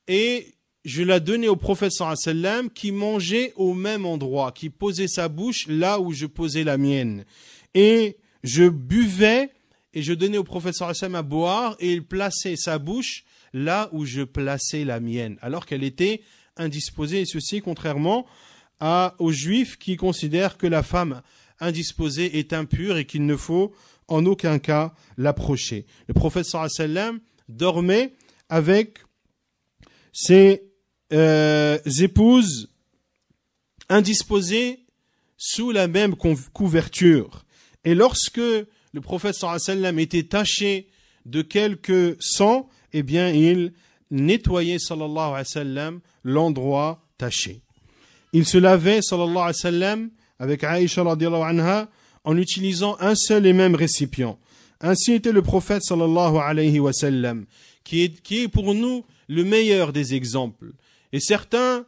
et je la donnais au prophète sallallahu alayhi wa sallam qui mangeait au même endroit, qui posait sa bouche là où je posais la mienne. Et je buvais et je donnais au prophète sallallahu alayhi wa sallam à boire et il plaçait sa bouche là où je plaçais la mienne, alors qu'elle était indisposée. Et ceci contrairement aux juifs qui considèrent que la femme indisposée est impure et qu'il ne faut en aucun cas l'approcher. Le prophète sallallahu alayhi wa sallam dormait avec ses épouses indisposées sous la même couverture. Et lorsque le prophète sallallahu alayhi wa sallam était taché de quelque sang, eh bien il nettoyait sallallahu alayhi wa sallam l'endroit taché. Il se lavait sallallahu alayhi wa sallam avec Aïcha radiyallahu anha en utilisant un seul et même récipient. Ainsi était le prophète sallallahu alayhi wa sallam qui est pour nous le meilleur des exemples. Et certains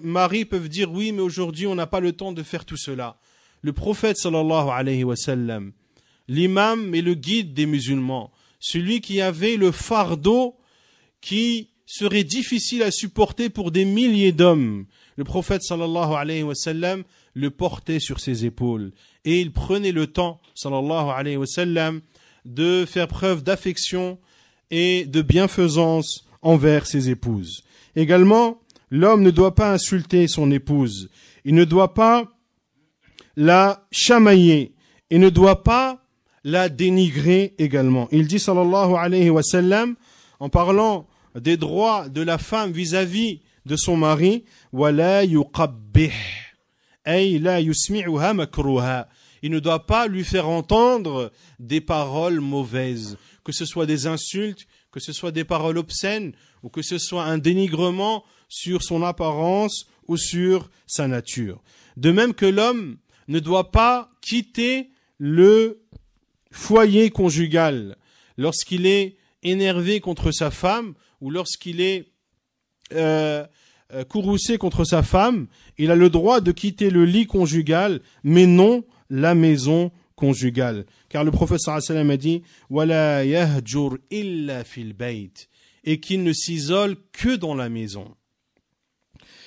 maris peuvent dire oui, mais aujourd'hui on n'a pas le temps de faire tout cela. Le prophète sallallahu alayhi wa sallam, l'imam et le guide des musulmans, celui qui avait le fardeau qui serait difficile à supporter pour des milliers d'hommes, le prophète sallallahu alayhi wa sallam le portait sur ses épaules et il prenait le temps sallallahu alayhi wa sallam de faire preuve d'affection et de bienfaisance envers ses épouses. Également, l'homme ne doit pas insulter son épouse, il ne doit pas la chamailler et ne doit pas la dénigrer également. Il dit sallallahu alayhi wa sallam en parlant des droits de la femme vis-à-vis de son mari wala yuqabbih ay la yusmi'uha makruha, il ne doit pas lui faire entendre des paroles mauvaises, que ce soit des insultes, que ce soit des paroles obscènes ou que ce soit un dénigrement sur son apparence ou sur sa nature. De même que l'homme ne doit pas quitter le foyer conjugal lorsqu'il est énervé contre sa femme ou lorsqu'il est courroucé contre sa femme, il a le droit de quitter le lit conjugal, mais non la maison conjugale. Car le prophète sallallahu alayhi wa sallam a dit « Wala yahjur illa fil bayt » et qu'il ne s'isole que dans la maison.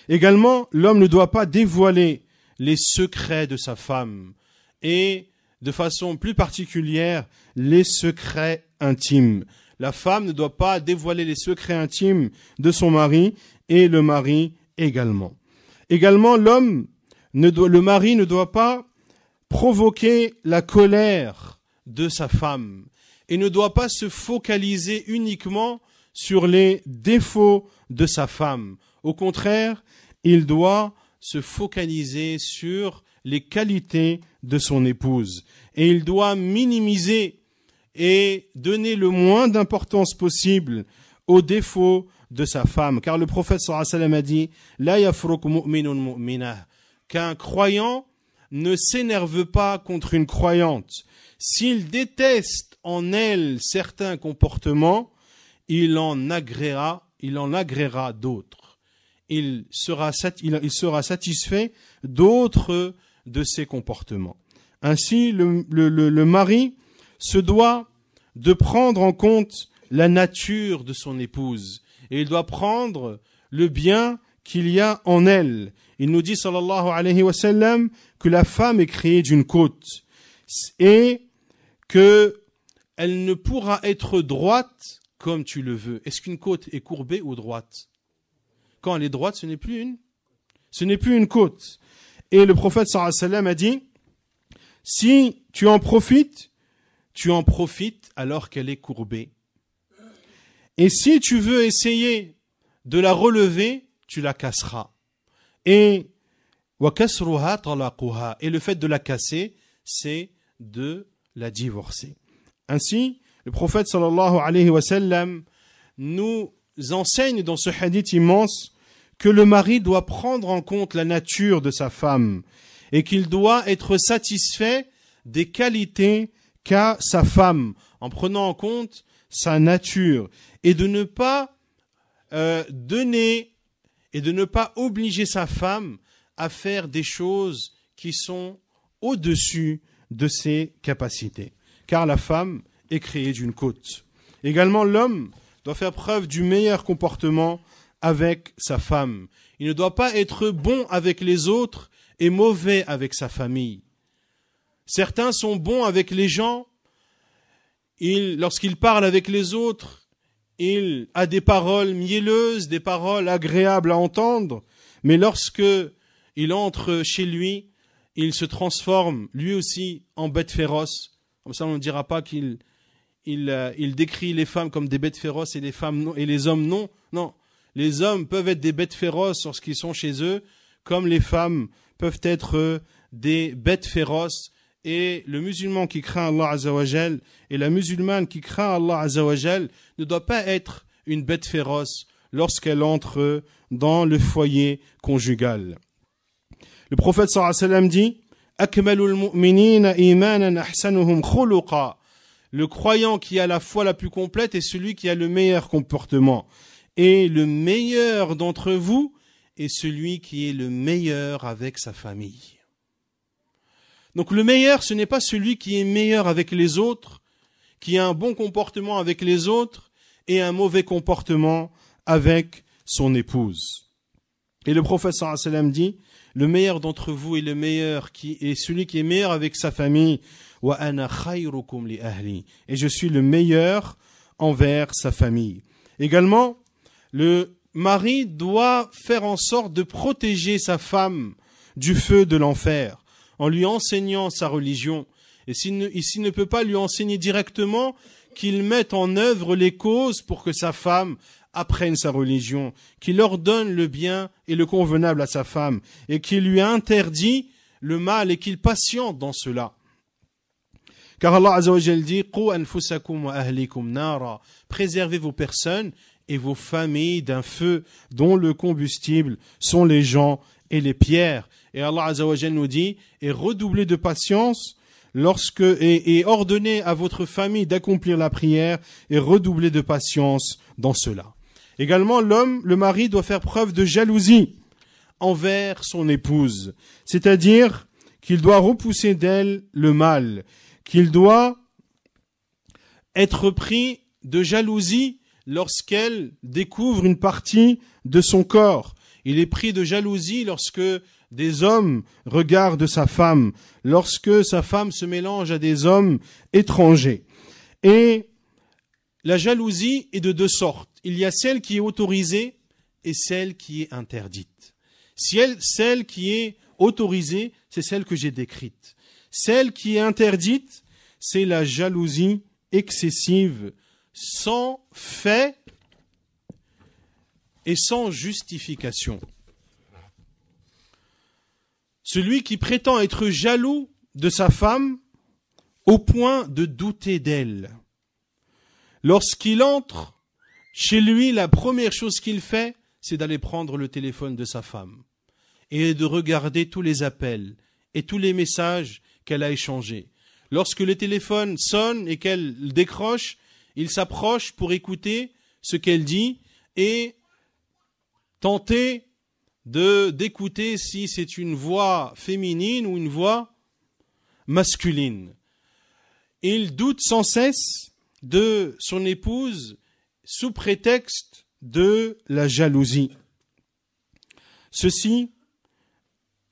Également, l'homme ne doit pas dévoiler les secrets de sa femme et, de façon plus particulière, les secrets intimes. La femme ne doit pas dévoiler les secrets intimes de son mari et le mari également. Également, le mari ne doit pas provoquer la colère de sa femme et ne doit pas se focaliser uniquement sur les défauts de sa femme. Au contraire, il doit se focaliser sur les qualités de son épouse et il doit minimiser et donner le moins d'importance possible aux défauts de sa femme. Car le prophète sallallahu alayhi wa sallam a dit « La yafruq mu'minun mu'minah » qu'un croyant ne s'énerve pas contre une croyante. S'il déteste en elle certains comportements, il en agréera d'autres. Il sera satisfait d'autres de ses comportements. Ainsi, le mari se doit de prendre en compte la nature de son épouse et il doit prendre le bien qu'il y a en elle. Il nous dit, sallallahu alayhi wa sallam, que la femme est créée d'une côte et que elle ne pourra être droite comme tu le veux. Est-ce qu'une côte est courbée ou droite? Quand elle est droite, ce n'est plus une côte. Et le prophète sallallahu alayhi wa sallam a dit, si tu en profites alors qu'elle est courbée. Et si tu veux essayer de la relever, tu la casseras. Et le fait de la casser, c'est de la divorcer. Ainsi, le prophète sallallahu alayhi wa sallam nous enseigne dans ce hadith immense que le mari doit prendre en compte la nature de sa femme et qu'il doit être satisfait des qualités qu'a sa femme en prenant en compte sa nature et de ne pas donner et de ne pas obliger sa femme à faire des choses qui sont au-dessus de ses capacités. Car la femme est créée d'une côte. Également, l'homme doit faire preuve du meilleur comportement avec sa femme. Il ne doit pas être bon avec les autres et mauvais avec sa famille. Certains sont bons avec les gens. Lorsqu'il parle avec les autres, il a des paroles mielleuses, des paroles agréables à entendre, mais lorsque il entre chez lui, il se transforme lui aussi en bête féroce. Comme ça, on ne dira pas qu'il décrit les femmes comme des bêtes féroces et les femmes non, et les hommes non. Non, les hommes peuvent être des bêtes féroces lorsqu'ils sont chez eux, comme les femmes peuvent être des bêtes féroces. Et le musulman qui craint Allah Azza wa Jal et la musulmane qui craint Allah Azza wa Jal ne doit pas être une bête féroce lorsqu'elle entre dans le foyer conjugal. Le prophète sallallahu alayhi wa sallam dit Akmalul mu'minina imanan ahsanuhum khuluqa. Le croyant qui a la foi la plus complète est celui qui a le meilleur comportement. Et le meilleur d'entre vous est celui qui est le meilleur avec sa famille. Donc le meilleur, ce n'est pas celui qui est meilleur avec les autres, qui a un bon comportement avec les autres et un mauvais comportement avec son épouse. Et le prophète sallallahu alayhi wa sallam dit, le meilleur d'entre vous est le meilleur qui est celui qui est meilleur avec sa famille. Wa ana khayrukum li ahli. Et je suis le meilleur envers sa famille. Également, le mari doit faire en sorte de protéger sa femme du feu de l'enfer en lui enseignant sa religion. Et s'il ne peut pas lui enseigner directement, qu'il mette en œuvre les causes pour que sa femme apprenne sa religion, qu'il ordonne le bien et le convenable à sa femme et qu'il lui interdit le mal et qu'il patiente dans cela. Car Allah Azza wa Jal dit « Qu anfusakum wa ahlikum nara » préservez vos personnes et vos familles d'un feu dont le combustible sont les gens et les pierres. Et Allah Azza wa Jal nous dit « Et redoublez de patience et ordonnez à votre famille d'accomplir la prière et redoublez de patience dans cela. » Également, le mari doit faire preuve de jalousie envers son épouse, c'est-à-dire qu'il doit repousser d'elle le mal, qu'il doit être pris de jalousie lorsqu'elle découvre une partie de son corps. Il est pris de jalousie lorsque des hommes regardent sa femme, lorsque sa femme se mélange à des hommes étrangers. Et la jalousie est de deux sortes. Il y a celle qui est autorisée et celle qui est interdite. Celle qui est autorisée, c'est celle que j'ai décrite. Celle qui est interdite, c'est la jalousie excessive, sans fait et sans justification. Celui qui prétend être jaloux de sa femme au point de douter d'elle. Lorsqu'il entre chez lui, la première chose qu'il fait, c'est d'aller prendre le téléphone de sa femme et de regarder tous les appels et tous les messages qu'elle a échangés. Lorsque le téléphone sonne et qu'elle décroche, il s'approche pour écouter ce qu'elle dit et tenter d'écouter si c'est une voix féminine ou une voix masculine. Il doute sans cesse de son épouse sous prétexte de la jalousie. Ceci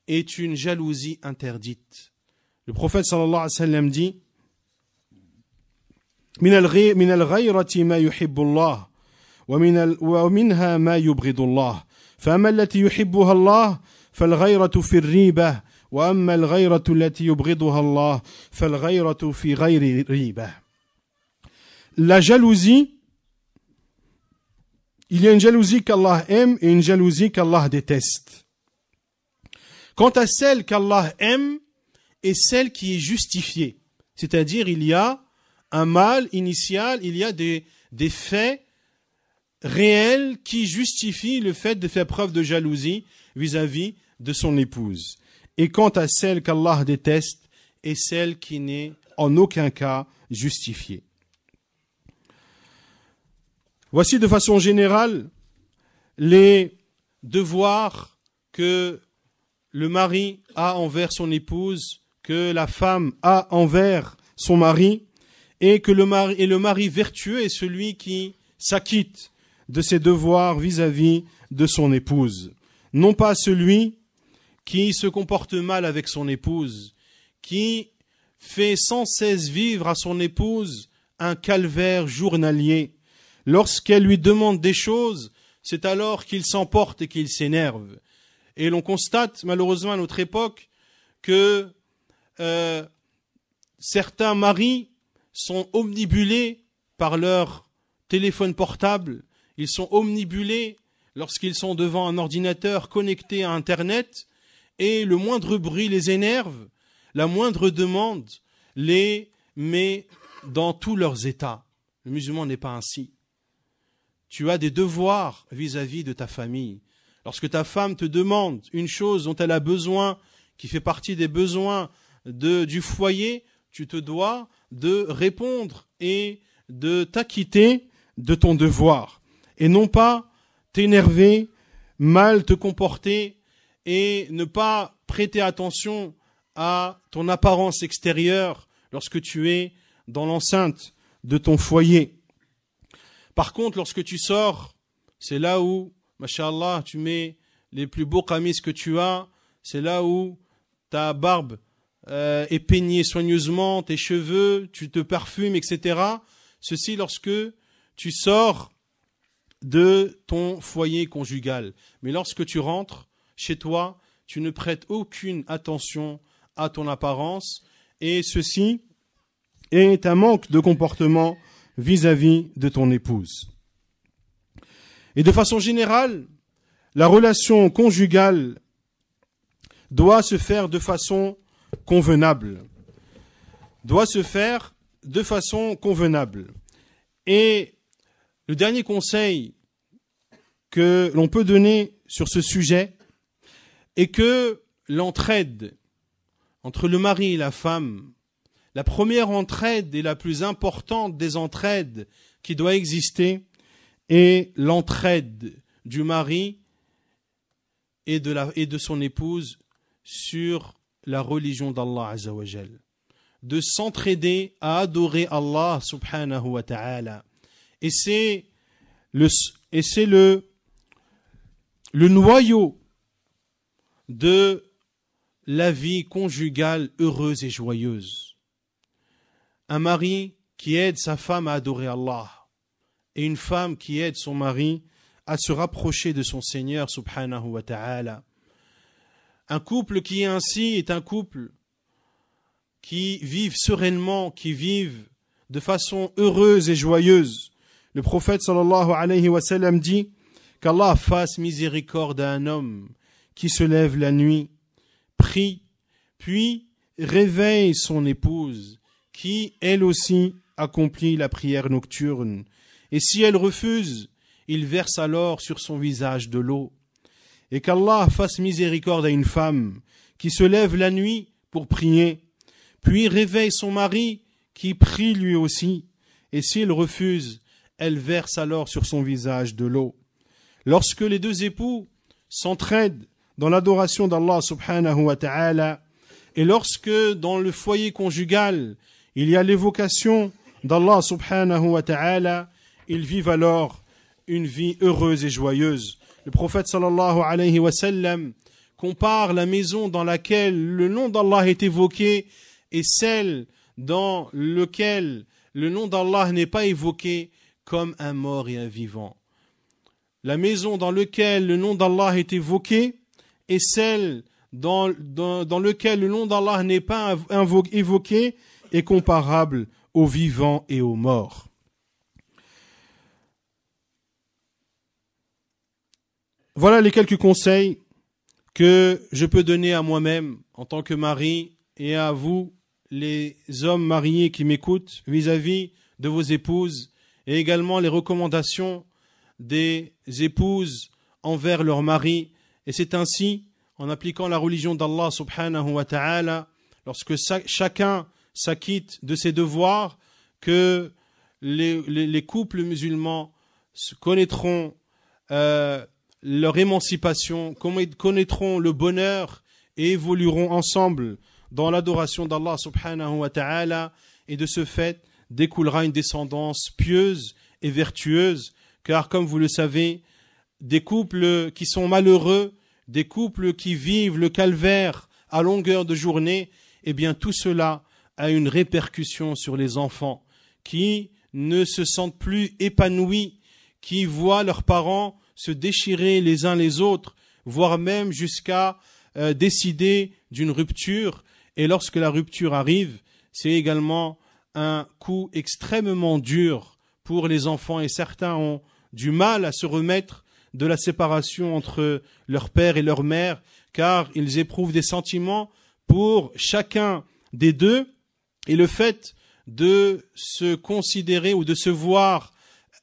est une jalousie interdite. Le prophète sallallahu alayhi wa sallam dit من الغيرة ما يحب الله ومنها ما يبغض الله فأما التي يحبها الله فالغيرة في الريبة وأما الغيرة التي يبغضها الله فالغيرة في غير ريبة. La jalousie, il y a une jalousie qu'Allah aime et une jalousie qu'Allah déteste. Quant à celle qu'Allah aime est celle qui est justifiée, c'est-à-dire il y a un mal initial, il y a des faits réels qui justifient le fait de faire preuve de jalousie vis-à-vis de son épouse. Et quant à celle qu'Allah déteste, est celle qui n'est en aucun cas justifiée. Voici de façon générale les devoirs que le mari a envers son épouse, que la femme a envers son mari, et que le mari vertueux est celui qui s'acquitte de ses devoirs vis-à-vis de son épouse. Non pas celui qui se comporte mal avec son épouse, qui fait sans cesse vivre à son épouse un calvaire journalier. Lorsqu'elle lui demande des choses, c'est alors qu'il s'emporte et qu'il s'énerve. Et l'on constate malheureusement à notre époque que certains maris sont omnibulés par leur téléphone portable, ils sont omnibulés lorsqu'ils sont devant un ordinateur connecté à Internet, et le moindre bruit les énerve, la moindre demande les met dans tous leurs états. Le musulman n'est pas ainsi. Tu as des devoirs vis-à-vis de ta famille. Lorsque ta femme te demande une chose dont elle a besoin, qui fait partie des besoins du foyer, tu te dois de répondre et de t'acquitter de ton devoir. Et non pas t'énerver, mal te comporter et ne pas prêter attention à ton apparence extérieure lorsque tu es dans l'enceinte de ton foyer. Par contre, lorsque tu sors, c'est là où, masha'Allah, tu mets les plus beaux qamis que tu as, c'est là où ta barbe est peignée soigneusement, tes cheveux, tu te parfumes, etc. Ceci lorsque tu sors de ton foyer conjugal. Mais lorsque tu rentres chez toi, tu ne prêtes aucune attention à ton apparence, et ceci est un manque de comportement vis-à-vis de ton épouse. Et de façon générale, la relation conjugale doit se faire de façon convenable. Doit se faire de façon convenable. Et le dernier conseil que l'on peut donner sur ce sujet est que l'entraide entre le mari et la femme, la première entraide et la plus importante des entraides qui doit exister est l'entraide du mari et de son épouse sur la religion d'Allah Azza wa Jal. De s'entraider à adorer Allah subhanahu wa ta'ala. Et c'est le noyau de la vie conjugale heureuse et joyeuse. Un mari qui aide sa femme à adorer Allah et une femme qui aide son mari à se rapprocher de son Seigneur subhanahu wa ta'ala. Un couple qui est ainsi est un couple qui vivent sereinement, qui vivent de façon heureuse et joyeuse. Le prophète sallallahu alayhi wa sallam dit qu'Allah fasse miséricorde à un homme qui se lève la nuit, prie, puis réveille son épouse, qui elle aussi accomplit la prière nocturne, Et si elle refuse, il verse alors sur son visage de l'eau. Et qu'Allah fasse miséricorde à une femme qui se lève la nuit pour prier, puis réveille son mari qui prie lui aussi. Et s'il refuse, elle verse alors sur son visage de l'eau. Lorsque les deux époux s'entraident dans l'adoration d'Allah subhanahu wa ta'ala, et lorsque dans le foyer conjugal, il y a l'évocation d'Allah subhanahu wa ta'ala, ils vivent alors une vie heureuse et joyeuse. Le prophète sallallahu alayhi wa sallam compare la maison dans laquelle le nom d'Allah est évoqué et celle dans laquelle le nom d'Allah n'est pas évoqué comme un mort et un vivant. La maison dans laquelle le nom d'Allah est évoqué et celle dans laquelle le nom d'Allah n'est pas évoqué est comparable aux vivants et aux morts. Voilà les quelques conseils que je peux donner à moi-même en tant que mari et à vous, les hommes mariés qui m'écoutent, vis-à-vis de vos épouses, et également les recommandations des épouses envers leur mari. Et c'est ainsi, en appliquant la religion d'Allah subhanahu wa ta'ala, lorsque chacun s'acquitte de ses devoirs, que les couples musulmans connaîtront leur émancipation, connaîtront le bonheur et évolueront ensemble dans l'adoration d'Allah subhanahu wa ta'ala, et de ce fait découlera une descendance pieuse et vertueuse, car comme vous le savez, des couples qui sont malheureux, des couples qui vivent le calvaire à longueur de journée, eh bien tout cela a une répercussion sur les enfants qui ne se sentent plus épanouis, qui voient leurs parents se déchirer les uns les autres, voire même jusqu'à décider d'une rupture. Et lorsque la rupture arrive, c'est également un coup extrêmement dur pour les enfants, et certains ont du mal à se remettre de la séparation entre leur père et leur mère, car ils éprouvent des sentiments pour chacun des deux, et le fait de se considérer ou de se voir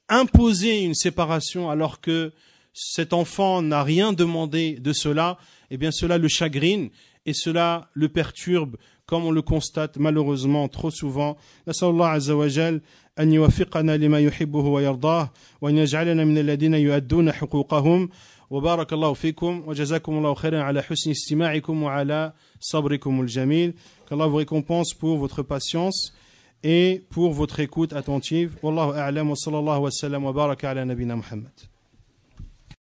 imposer une séparation alors que cet enfant n'a rien demandé de cela, eh bien cela le chagrine et cela le perturbe, comme on le constate malheureusement trop souvent. Nas'allahu azza wa jal أن يوفقنا لما يحبه ويرضاه وأن يجعلنا من الذين يؤدون حقوقهم وبارك الله فيكم وجزاكم الله خيرا على حسن استماعكم وعلى صبركم الجميل. Qu'Allah vous récompense pour votre patience et pour votre écoute attentive. Wallahu a'lam wa sallallahu wa sallam wa baraka ala nabina Muhammad.